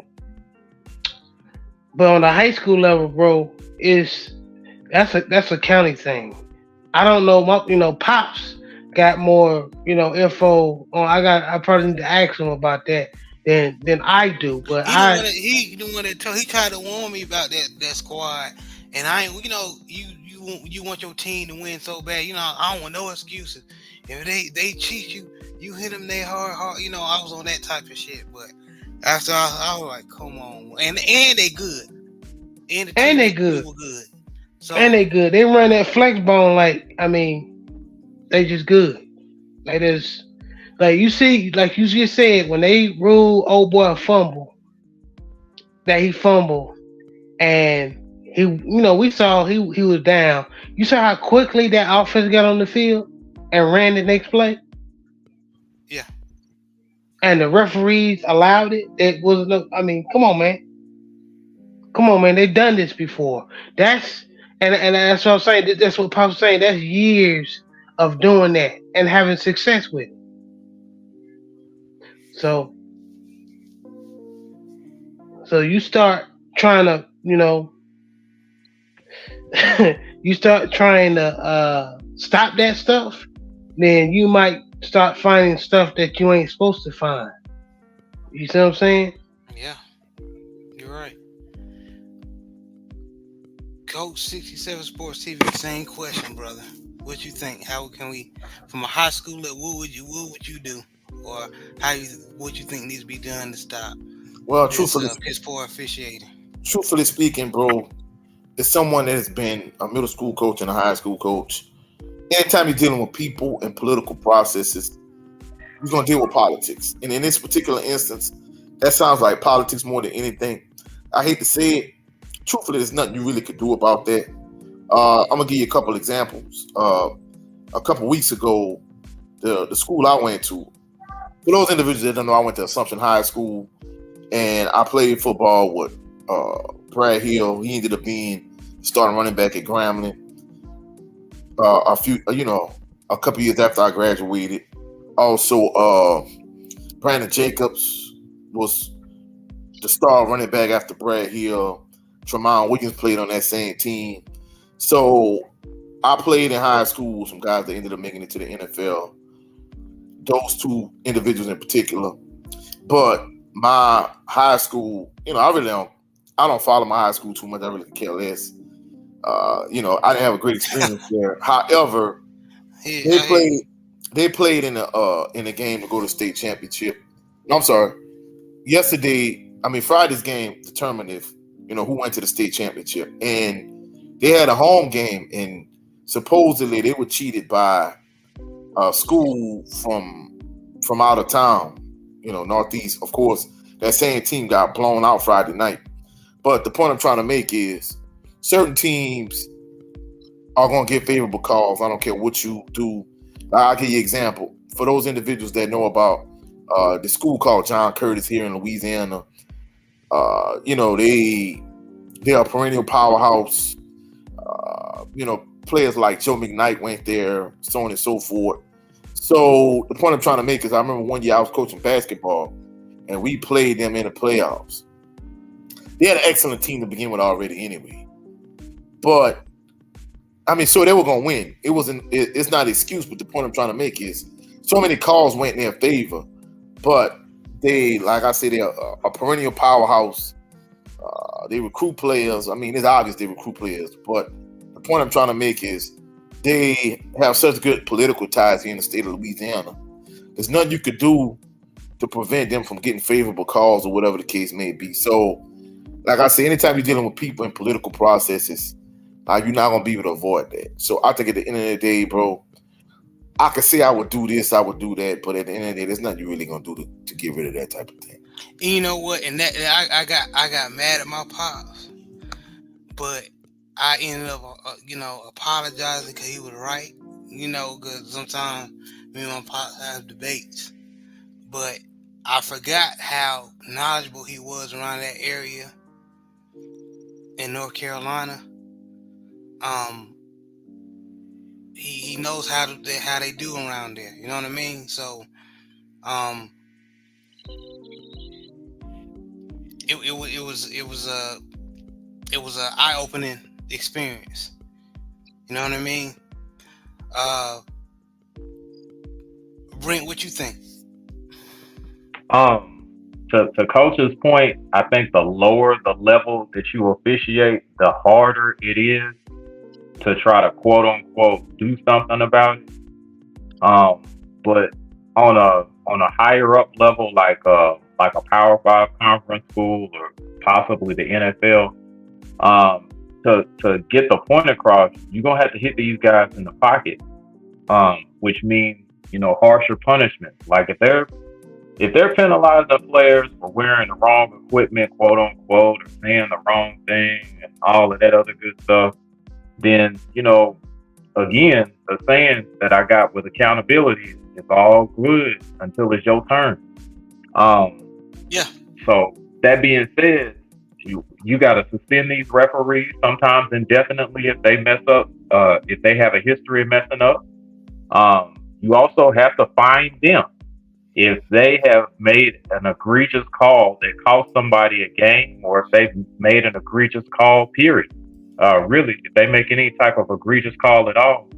[SPEAKER 4] high school level, bro, that's a county thing. I don't know. Pops got more info on. I probably need to ask him about that than I do. But
[SPEAKER 1] He tried to warn me about that squad, and I ain't. You want your team to win so bad. I don't want no excuses. If they cheat you, you hit them they hard. I was on that type of shit. But After I was like, come on, and they good, and the
[SPEAKER 4] And
[SPEAKER 1] team
[SPEAKER 4] they
[SPEAKER 1] they
[SPEAKER 4] good.
[SPEAKER 1] were good. So
[SPEAKER 4] And they good. They run that flex bone like, I mean, they just good. Like there's like you see, like you just said, when they rule old boy a fumble, that he fumbled and we saw he was down. You saw how quickly that offense got on the field and ran the next play,
[SPEAKER 1] yeah,
[SPEAKER 4] and the referees allowed it. It was no. I mean, come on, man. Come on, man. They've done this before. That's and that's what I'm saying. That's what Pop's saying. That's years of doing that and having success with it. So so you start trying to, you start trying to stop that stuff, then you might start finding stuff that you ain't supposed to find. You see what I'm saying?
[SPEAKER 1] yeah, you're right. Coach 67 Sports TV, same question, brother. What you think? How can we, from a high school level, what would you do, or what you think needs to be done to stop
[SPEAKER 2] Well,
[SPEAKER 1] this piss poor officiating?
[SPEAKER 2] truthfully speaking, bro, as someone that has been a middle school coach and a high school coach, anytime you're dealing with people and political processes, you're gonna deal with politics. And in this particular instance, that sounds like politics more than anything. I hate to say it. Truthfully, there's nothing you really could do about that. I'm gonna give you a couple examples. A couple weeks ago, the school I went to, for those individuals that don't know, I went to Assumption High School, and I played football with Brad Hill. He ended up being starting running back at Grambling. A couple years after I graduated. Also, Brandon Jacobs was the star running back after Brad Hill. Tremont Wiggins played on that same team. So I played in high school with some guys that ended up making it to the NFL. Those two individuals in particular. But my high school, I don't follow my high school too much. I really care less. I didn't have a great experience there. However, they played in a game to go to state championship. No, I'm sorry. Friday's game determined if who went to the state championship, and they had a home game, and supposedly they were cheated by a school from out of town, Northeast. Of course, that same team got blown out Friday night. But the point I'm trying to make is certain teams are going to get favorable calls. I don't care what you do. I'll give you an example. For those individuals that know about the school called John Curtis here in Louisiana, they're a perennial powerhouse. Players like Joe McKnight went there, so on and so forth. So the point I'm trying to make is I remember one year I was coaching basketball, and we played them in the playoffs. They had an excellent team to begin with already anyway. But, so they were going to win. It's not an excuse, but the point I'm trying to make is so many calls went in their favor. But they, like I said, they're a perennial powerhouse. They recruit players. It's obvious they recruit players. But the point I'm trying to make is they have such good political ties here in the state of Louisiana. There's nothing you could do to prevent them from getting favorable calls or whatever the case may be. So, like I say, anytime you're dealing with people in political processes, you're not going to be able to avoid that. So I think at the end of the day, bro, I could say I would do this, I would do that, but at the end of the day, there's nothing you're really going to do to get rid of that type of thing.
[SPEAKER 1] And you know what? And that I got mad at my pops, but I ended up, apologizing because he was right. Because sometimes me and my pops have debates, but I forgot how knowledgeable he was around that area in North Carolina. He knows how they do around there. You know what I mean? So, it was a eye-opening experience. You know what I mean? Brent, what you think?
[SPEAKER 3] To Coach's point, I think the lower the level that you officiate, the harder it is to try to quote unquote do something about it. But on a higher up level, like like a Power Five conference school or possibly the NFL, to get the point across, you're gonna have to hit these guys in the pocket, which means harsher punishment. Like if they're penalizing the players for wearing the wrong equipment, quote unquote, or saying the wrong thing and all of that other good stuff, then again, the saying that I got with accountability is all good until it's your turn.
[SPEAKER 1] Yeah.
[SPEAKER 3] So that being said, you got to suspend these referees sometimes indefinitely if they mess up, if they have a history of messing up. You also have to fine them if they have made an egregious call that cost somebody a game, or if they've made an egregious call, period. Really, if they make any type of egregious call at all,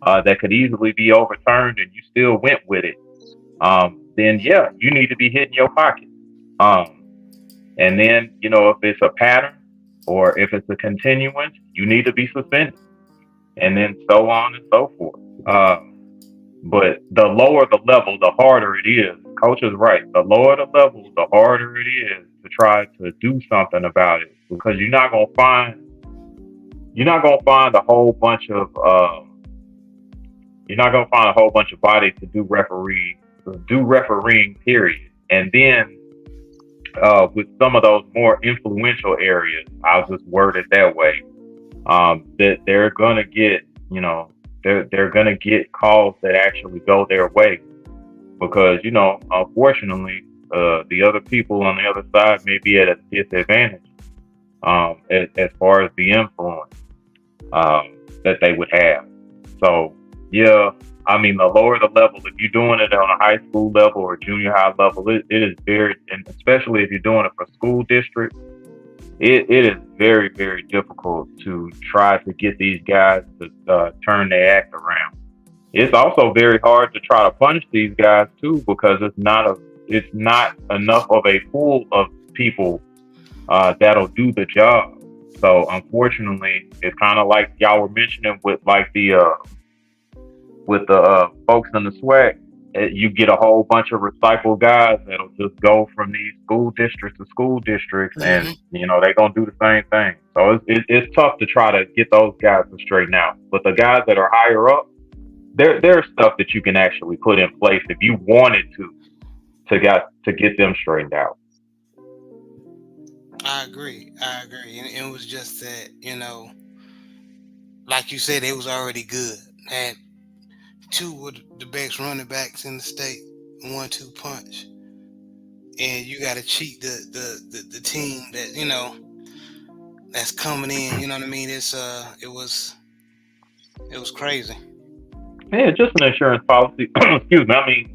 [SPEAKER 3] that could easily be overturned and you still went with it, then yeah, you need to be hitting your pocket. And then, if it's a pattern or if it's a continuance, you need to be suspended. And then so on and so forth. But the lower the level, the harder it is. Coach is right. The lower the level, the harder it is to try to do something about it, because you're not gonna find a whole bunch of bodies to do refereeing, period. And then with some of those more influential areas, I'll just word it that way, that they're gonna get, they're gonna get calls that actually go their way, because unfortunately, the other people on the other side may be at a disadvantage as far as the influence that they would have. So yeah, I mean, the lower the level, if you're doing it on a high school level or junior high level, it is very, and especially if you're doing it for school districts, it is very, very difficult to try to get these guys to turn their act around. It's also very hard to try to punish these guys too, because it's not enough of a pool of people that'll do the job. So unfortunately, it's kind of like y'all were mentioning with like the folks in the SWAC. You get a whole bunch of recycled guys that'll just go from these school districts to school districts,
[SPEAKER 1] Mm-hmm.
[SPEAKER 3] and they're gonna do the same thing. So it's tough to try to get those guys to straighten out. But the guys that are higher up, there's stuff that you can actually put in place if you wanted to get them straightened out.
[SPEAKER 1] I agree. And it was just that, like you said, it was already good. Had two of the best running backs in the state, 1-2 punch, and you got to cheat the team that that's coming in. You know what I mean? It was crazy.
[SPEAKER 3] Yeah, just an insurance policy. Excuse me. I mean,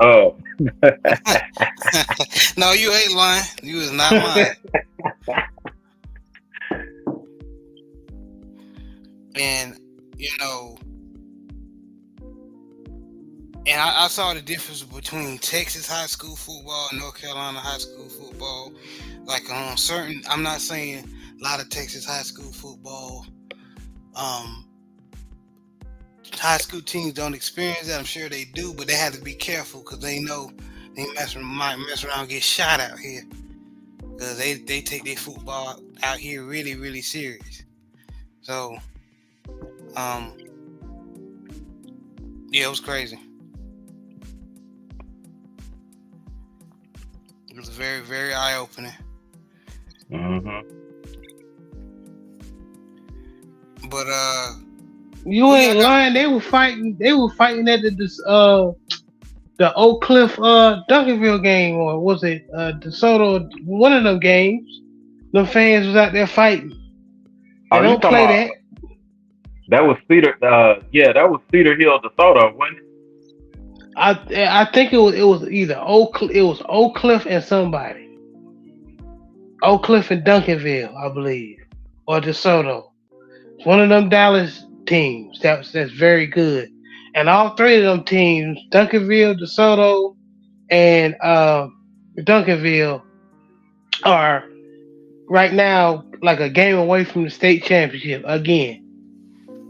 [SPEAKER 1] No, you ain't lying. You is not lying. And and I saw the difference between Texas high school football and North Carolina high school football. Like on certain, I'm not saying a lot of Texas high school football, high school teams don't experience that. I'm sure they do, but they have to be careful because they know they might mess around and get shot out here, because they take their football out here really, really serious. So, yeah, it was crazy. It was very, very eye-opening.
[SPEAKER 3] mm-hmm.
[SPEAKER 1] But
[SPEAKER 4] You ain't lying. They were fighting at the Oak Cliff Duncanville game, or was it DeSoto? One of them games. The fans was out there fighting. They don't play that.
[SPEAKER 3] That was Cedar. That was Cedar Hill, DeSoto, wasn't it?
[SPEAKER 4] I think it was either Oak Cliff and somebody. Oak Cliff and Duncanville, I believe, or DeSoto. It's one of them Dallas teams that's very good. And all three of them teams, Duncanville, DeSoto, and Duncanville, are right now like a game away from the state championship again.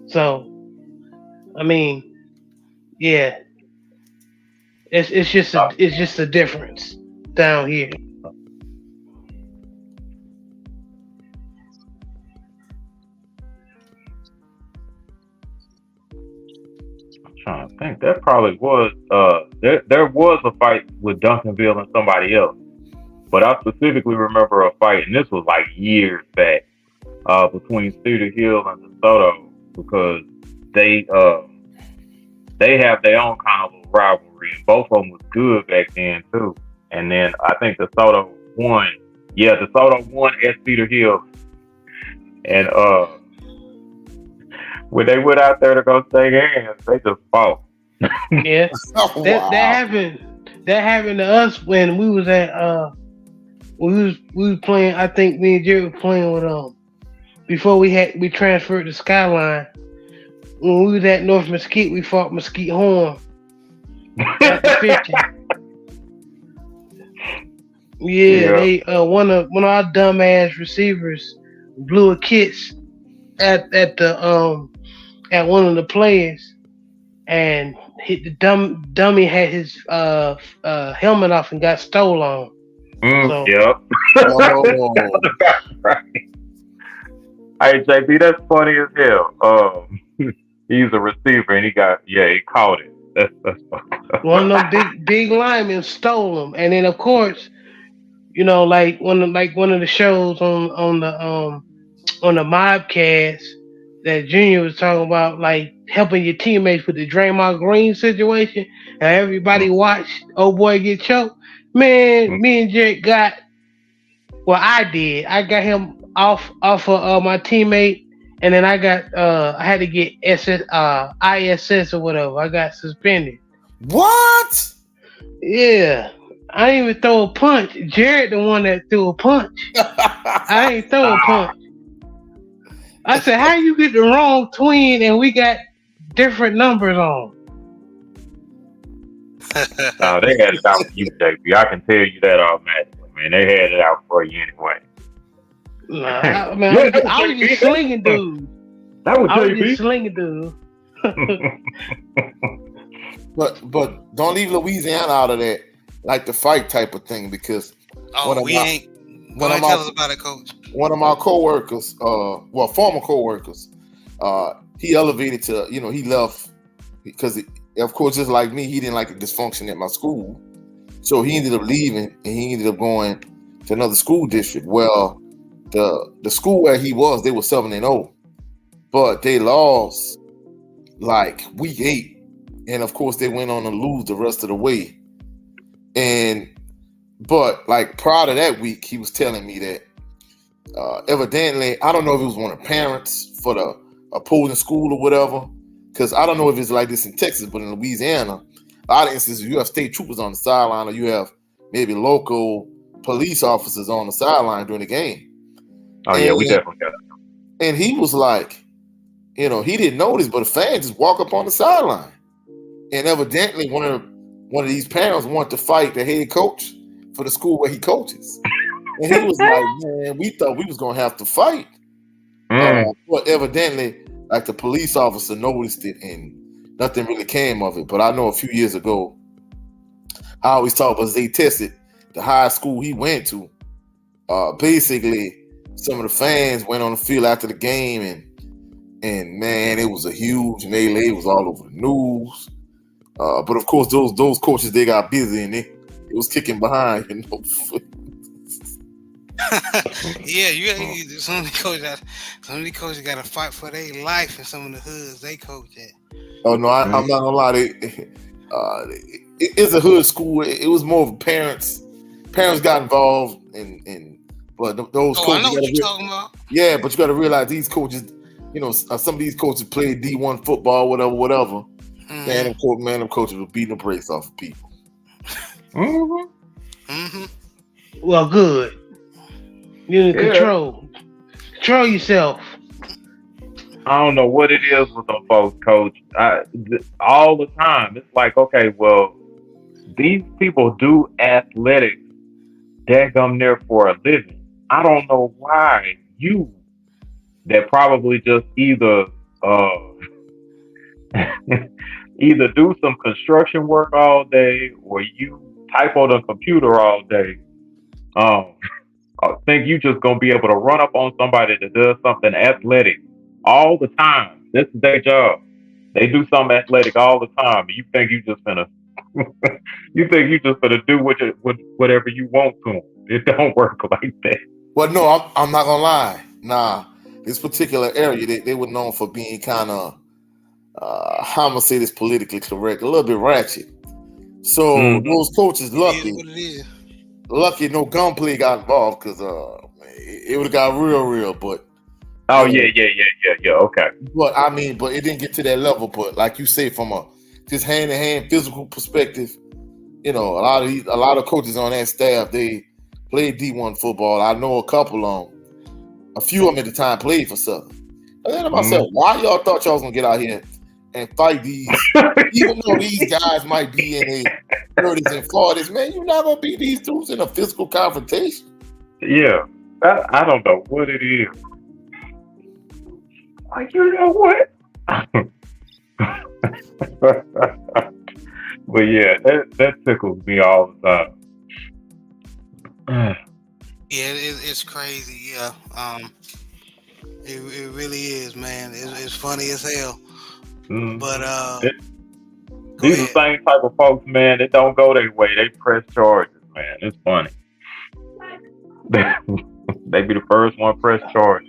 [SPEAKER 4] So, I mean, yeah, it's just a difference down here.
[SPEAKER 3] trying to think. That probably was there was a fight with Duncanville and somebody else. But I specifically remember a fight, and this was like years back, between Cedar Hill and DeSoto, because they have their own kind of little rivalry, and both of them was good back then too. And then I think DeSoto won. Yeah, DeSoto won at Cedar Hill, and when they went out there to go shake hands, they just fought.
[SPEAKER 4] Yeah,
[SPEAKER 2] Oh,
[SPEAKER 4] that
[SPEAKER 2] wow.
[SPEAKER 4] that happened to us when we was at we was playing. I think me and Jerry were playing with before we transferred to Skyline. When we was at North Mesquite, we fought Mesquite Horn after 50. Yeah, they one of our dumbass receivers blew a kiss at one of the players, and hit the dummy had his helmet off and got stolen. So,
[SPEAKER 3] Yep.
[SPEAKER 2] Oh,
[SPEAKER 3] Right. Hey JB, that's funny as hell. He's a receiver and he caught it. That's funny.
[SPEAKER 4] one of them big linemen stole him, and then of course, like one of the shows on the Mobcast that Junior was talking about, like helping your teammates with the Draymond Green situation, and everybody watched old boy get choked. Man, me and Jake I got him off of my teammate, and then I had to get ISS or whatever. I got suspended.
[SPEAKER 2] what?
[SPEAKER 4] Yeah. I didn't even throw a punch. Jared the one that threw a punch. I ain't throw a punch. I said, how you get the wrong twin and we got different numbers on?
[SPEAKER 3] No, they had it out for you, JB. I can tell you that automatically, man. They had it out for you anyway.
[SPEAKER 4] Nah, I was just slinging dude.
[SPEAKER 3] That was
[SPEAKER 4] I was
[SPEAKER 3] JB.
[SPEAKER 4] just slinging dude.
[SPEAKER 2] But don't leave Louisiana out of that, like the fight type of thing, because
[SPEAKER 1] Oh, we ain't. Go ahead, tell us about it, Coach.
[SPEAKER 2] one of my coworkers, former coworkers, he elevated to, he left because, of course, just like me, he didn't like the dysfunction at my school, so he ended up leaving and he ended up going to another school district. Well, the school where he was, they were 7-0, but they lost like week 8, and of course they went on to lose the rest of the way. But like prior to that week, he was telling me that evidently, I don't know if it was one of the parents for the opposing school or whatever, because I don't know if it's like this in Texas, but in Louisiana, a lot of instances you have state troopers on the sideline, or you have maybe local police officers on the sideline during the game.
[SPEAKER 3] Oh yeah, we definitely got it.
[SPEAKER 2] And he was like, he didn't notice, but a fan just walk up on the sideline, and evidently one of these parents wanted to fight the head coach for the school where he coaches. And he was like, man, we thought we was going to have to fight. But evidently, like the police officer noticed it and nothing really came of it. But I know a few years ago, I always talk about they tested the high school he went to. Basically, some of the fans went on the field after the game and man, it was a huge melee. It was all over the news. But of course, those coaches, they got busy and it was kicking behind,
[SPEAKER 1] Yeah, some of the coaches got to fight for their life in some of the hoods they coach at.
[SPEAKER 2] Oh no, I'm not gonna lie. It's a hood school. It was more of parents. Parents got involved, but those coaches.
[SPEAKER 1] I know what you're talking about.
[SPEAKER 2] Yeah, but you got to realize these coaches. Some of these coaches played D1 football, whatever. Man, them coaches were beating the brakes off of people.
[SPEAKER 4] Well, good. You're in control. Control yourself.
[SPEAKER 3] I don't know what it is with them folks, Coach. All the time, it's like, okay, well, these people do athletics daggum near for a living. I don't know why you that probably just either do some construction work all day or you type on a computer all day. I think you just gonna be able to run up on somebody that does something athletic all the time. This is their job. They do something athletic all the time. You think you just gonna do whatever you want to them. It don't work like that.
[SPEAKER 2] Well, no, I'm not gonna lie. Nah, this particular area, they were known for being kind of, how I'm gonna say this politically correct, a little bit ratchet. So those coaches lucky no gunplay got involved because it would have got real. But
[SPEAKER 3] yeah. Okay.
[SPEAKER 2] But I mean, but it didn't get to that level. But like you say, from a just hand-to-hand physical perspective, a lot of coaches on that staff, they played D1 football. I know a few of them at the time played for Southern. And then to myself, why y'all thought y'all was gonna get out here and fight these, even though these guys might be in their 30s and 40s, man, you're not gonna beat these dudes in a physical confrontation.
[SPEAKER 3] Yeah, I don't know what it is. Like, you know what? But yeah, that tickles me all the time.
[SPEAKER 1] Yeah, it's crazy. Yeah, it really is, man. It's funny as hell. But
[SPEAKER 3] these are the same type of folks, man. They don't go their way. They press charges, man. It's funny. They be the first one press charges.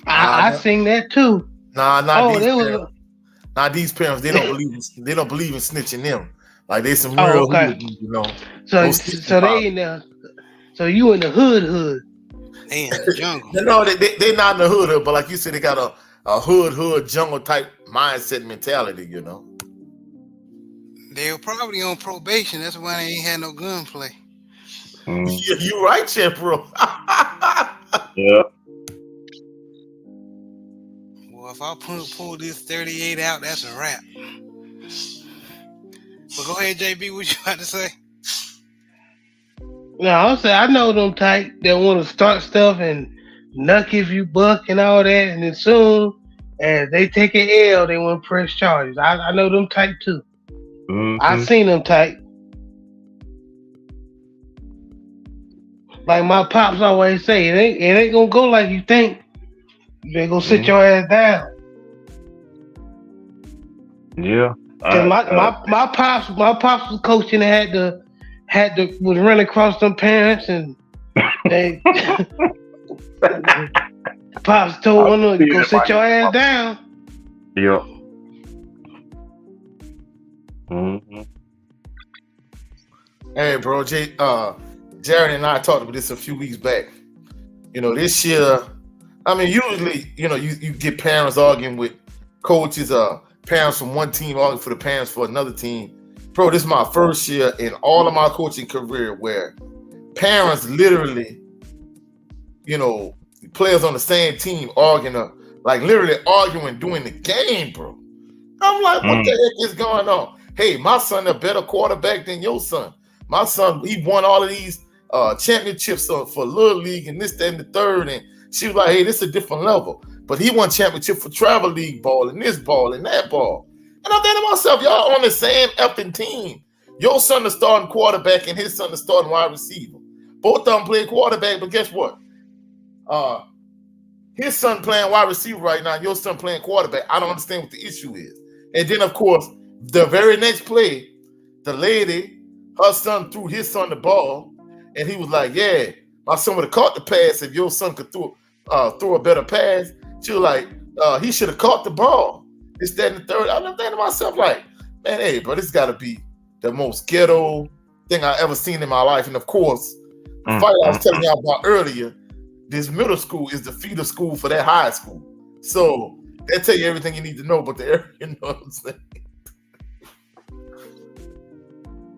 [SPEAKER 4] I seen that too.
[SPEAKER 2] These parents. They don't believe in snitching them. Like they some real hood,
[SPEAKER 4] So they in there. So you in the hood.
[SPEAKER 1] They in the jungle.
[SPEAKER 2] No, they not in the hood, but like you said, they got a hood jungle type mindset mentality.
[SPEAKER 1] They were probably on probation. That's why they ain't had no gunplay.
[SPEAKER 2] You right, Champ, bro.
[SPEAKER 3] Yeah.
[SPEAKER 1] Well, if I pull this 38 out, that's a wrap. But go ahead, JB. What you about to say?
[SPEAKER 4] No, I'm saying I know them type that want to start stuff and nuck if you buck and all that, and then soon as they take an L, they want to press charges. I know them type too. I seen them type. Like my pops always say, it ain't gonna go like you think. You ain't gonna sit your ass down.
[SPEAKER 3] Yeah.
[SPEAKER 4] My pops was coaching and was running across them parents and they pops told one of them, go sit your ass down.
[SPEAKER 3] Yeah.
[SPEAKER 2] Hey, bro, Jared and I talked about this a few weeks back. This year, I mean, usually, you get parents arguing with coaches, parents from one team arguing for the parents for another team. Bro, this is my first year in all of my coaching career where parents literally, players on the same team literally arguing during the game, bro. I'm like, what the heck is going on? Hey, my son a better quarterback than your son. My son, he won all of these championships for Little League and this, that, and the third. And she was like, hey, this is a different level. But he won championship for Travel League ball and this ball and that ball. And I'm thinking to myself, y'all on the same effing team. Your son the starting quarterback and his son the starting wide receiver. Both of them play quarterback, but guess what? His son playing wide receiver right now, your son playing quarterback. I don't understand what the issue is. And then, of course, the very next play, the lady, her son threw his son the ball, and he was like, yeah, my son would have caught the pass if your son could throw a better pass. She was like, he should have caught the ball. This, that, and the third. I'm thinking to myself, like, man, hey, bro, this got to be the most ghetto thing I ever seen in my life. And of course, the fight I was telling y'all about earlier, this middle school is the feeder school for that high school. So they'll tell you everything you need to know about the area, you know what I'm saying?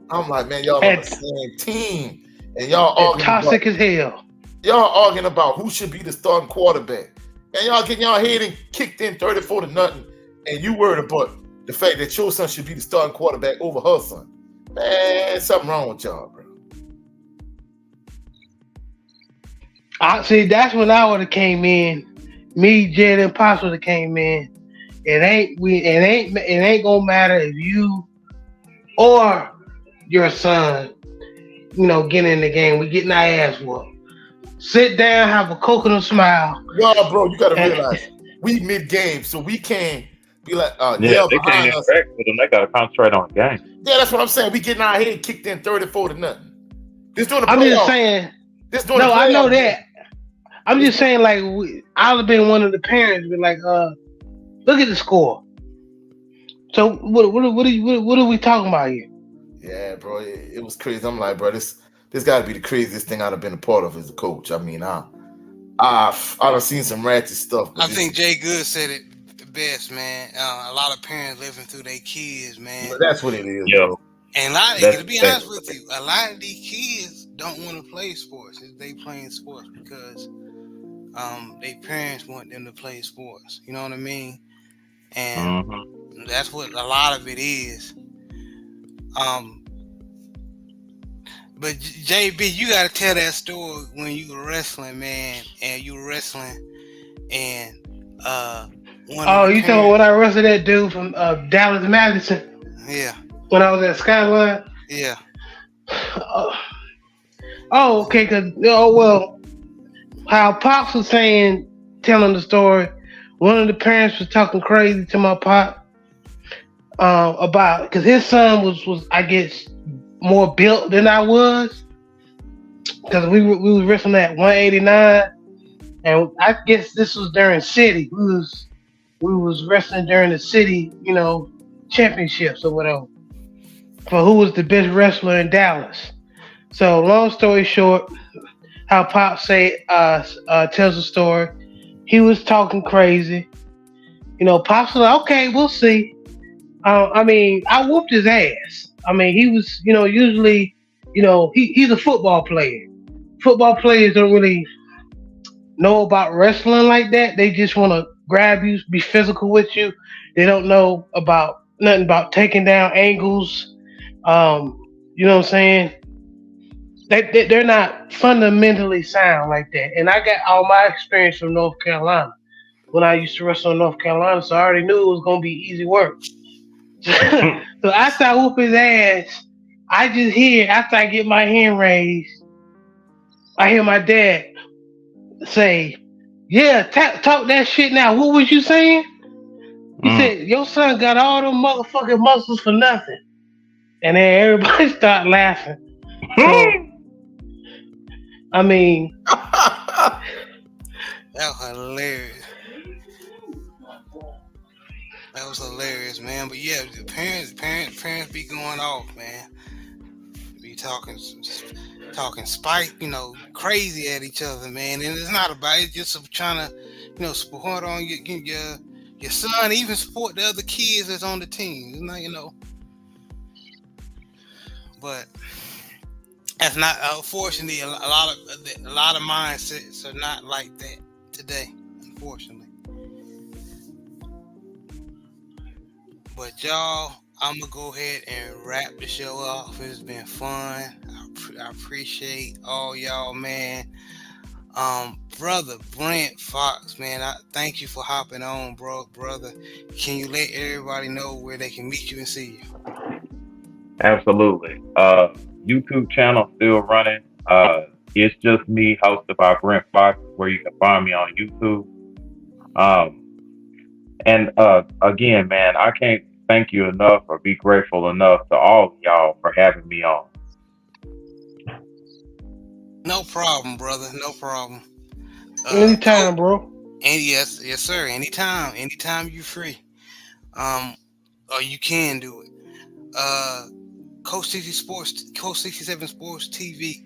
[SPEAKER 2] I'm like, man, y'all on the same team. And y'all arguing
[SPEAKER 4] toxic as hell.
[SPEAKER 2] Y'all arguing about who should be the starting quarterback. And y'all getting y'all head and kicked in 34-0. And you worried about the fact that your son should be the starting quarterback over her son. Man, something wrong with y'all, bro.
[SPEAKER 4] See, that's when I would have came in. Me, Jed, and Pops would have came in. It ain't gonna matter if you or your son, get in the game. We getting our ass whooped. Sit down, have a coconut smile.
[SPEAKER 2] Well, bro, you gotta realize we mid-game, so we can't Be like,
[SPEAKER 3] Yeah, they can't
[SPEAKER 2] behind us.
[SPEAKER 3] interact with them. They got to concentrate on the game.
[SPEAKER 2] Yeah, that's what I'm saying. We getting our head kicked in 34 to nothing. This doing the
[SPEAKER 4] I'm
[SPEAKER 2] playoff.
[SPEAKER 4] just saying.
[SPEAKER 2] This doing
[SPEAKER 4] No,
[SPEAKER 2] the
[SPEAKER 4] I know
[SPEAKER 2] playoff.
[SPEAKER 4] that. I'm just saying, like, I'd have been one of the parents, be like, look at the score. So what are we talking about here?
[SPEAKER 2] Yeah, bro, it was crazy. I'm like, bro, this got to be the craziest thing I'd have been a part of as a coach. I mean, I've seen some ratchet stuff.
[SPEAKER 1] I think Jay Good said it the best, man. A lot of parents living through their kids, man.
[SPEAKER 2] That's what it is,
[SPEAKER 3] Yeah.
[SPEAKER 2] bro.
[SPEAKER 1] And to be honest with you, a lot of these kids don't want to play sports. They playing sports because their parents want them to play sports. You know what I mean? And that's what a lot of it is. But JB, you gotta tell that story when you were wrestling, man, and you were wrestling, and
[SPEAKER 4] you talking when I wrestled that dude from Dallas Madison?
[SPEAKER 1] Yeah.
[SPEAKER 4] When I was at Skyline.
[SPEAKER 1] Yeah.
[SPEAKER 4] Okay. Well, how Pops was telling the story, one of the parents was talking crazy to my Pop about, because his son was I guess more built than I was, because we was wrestling at 189, and I guess this was during city. We was wrestling during the city, championships or whatever, for who was the best wrestler in Dallas. So long story short, how Pop tells the story. He was talking crazy. Pop's like, okay, we'll see. I whooped his ass. He was, usually, he's a football player. Football players don't really know about wrestling like that. They just want to grab you, be physical with you. They don't know nothing about taking down angles. You know what I'm saying? They're not fundamentally sound like that. And I got all my experience from North Carolina when I used to wrestle in North Carolina, so I already knew it was going to be easy work. So after I whoop his ass, I just hear, after I get my hand raised, I hear my dad say, yeah, talk that shit now. What was you saying? He said, your son got all them motherfucking muscles for nothing. And then everybody started laughing. So,
[SPEAKER 1] that was hilarious. That was hilarious, man. But yeah, the parents be going off, man. Be talking spite, crazy at each other, man. And it's not about it. Just trying to, support on your son, even support the other kids that's on the team. But that's not, unfortunately, a lot of mindsets are not like that today, unfortunately. But y'all, I'm gonna go ahead and wrap the show off. It's been fun. I appreciate all y'all, man. Brother Brent Fox, man, I thank you for hopping on, brother. Can you let everybody know where they can meet you and see you?
[SPEAKER 3] Absolutely. YouTube channel still running. It's just me, hosted by Brent Fox, where you can find me on YouTube. And again, man, I can't thank you enough or be grateful enough to all of y'all for having me on.
[SPEAKER 1] No problem, brother. No problem.
[SPEAKER 4] Anytime, bro.
[SPEAKER 1] And yes, sir. Anytime you're free. Or you can do it. Coach 67 Sports TV.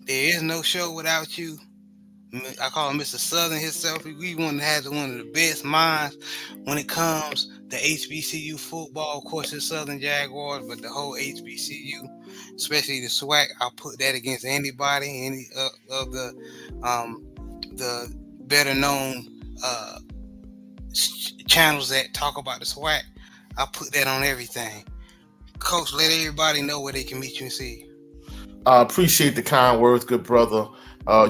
[SPEAKER 1] There is no show without you. I call him Mr. Southern himself. We one that has one of the best minds when it comes to HBCU football. Of course, it's Southern Jaguars, but the whole HBCU, especially the SWAC, I'll put that against anybody, any of the better known channels that talk about the SWAC. I'll put that on everything. Coach, let everybody know where they can meet you and see you.
[SPEAKER 2] I appreciate the kind words, good brother.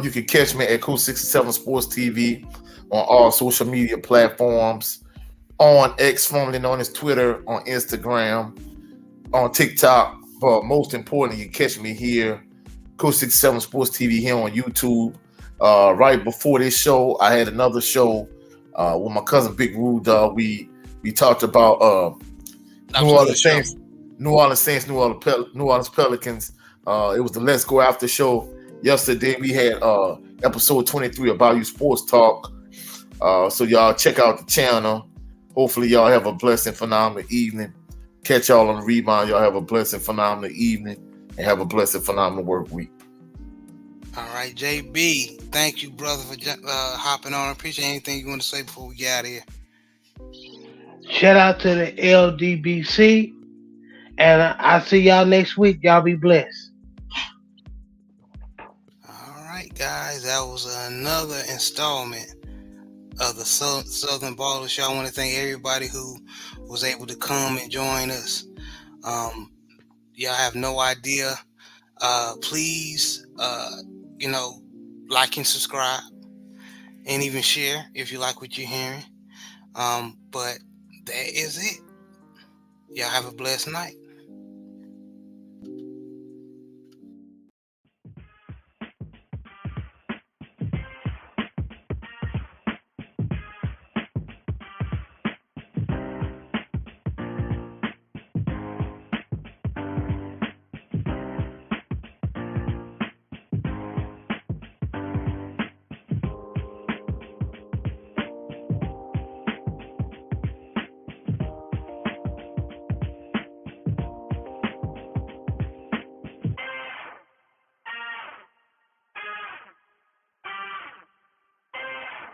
[SPEAKER 2] You can catch me at Coach 67 Sports TV on all social media platforms, on X, formerly known as Twitter, on Instagram, on TikTok. But most importantly, you catch me here, Coach 67 Sports TV here on YouTube. Right before this show, I had another show with my cousin Big Rude Dog. We We talked about New
[SPEAKER 1] Absolutely
[SPEAKER 2] Orleans
[SPEAKER 1] sure.
[SPEAKER 2] Saints, New Orleans Saints, New Orleans Pelicans. It was the Let's Go After show. Yesterday we had episode 23 of Bayou Sports Talk. So y'all check out the channel. Hopefully y'all have a blessed and phenomenal evening. Catch y'all on the rebound. Y'all have a blessed and phenomenal evening and have a blessed and phenomenal work week.
[SPEAKER 1] All right, JB. Thank you, brother, for hopping on. I appreciate anything you want to say before we get out of here.
[SPEAKER 4] Shout out to the LDBC. And I'll see y'all next week. Y'all be blessed.
[SPEAKER 1] All right, guys. That was another installment of the Southern Baller Show. I want to thank everybody who was able to come and join us. Y'all have no idea. Please, like and subscribe, and even share if you like what you're hearing. But that is it. Y'all have a blessed night.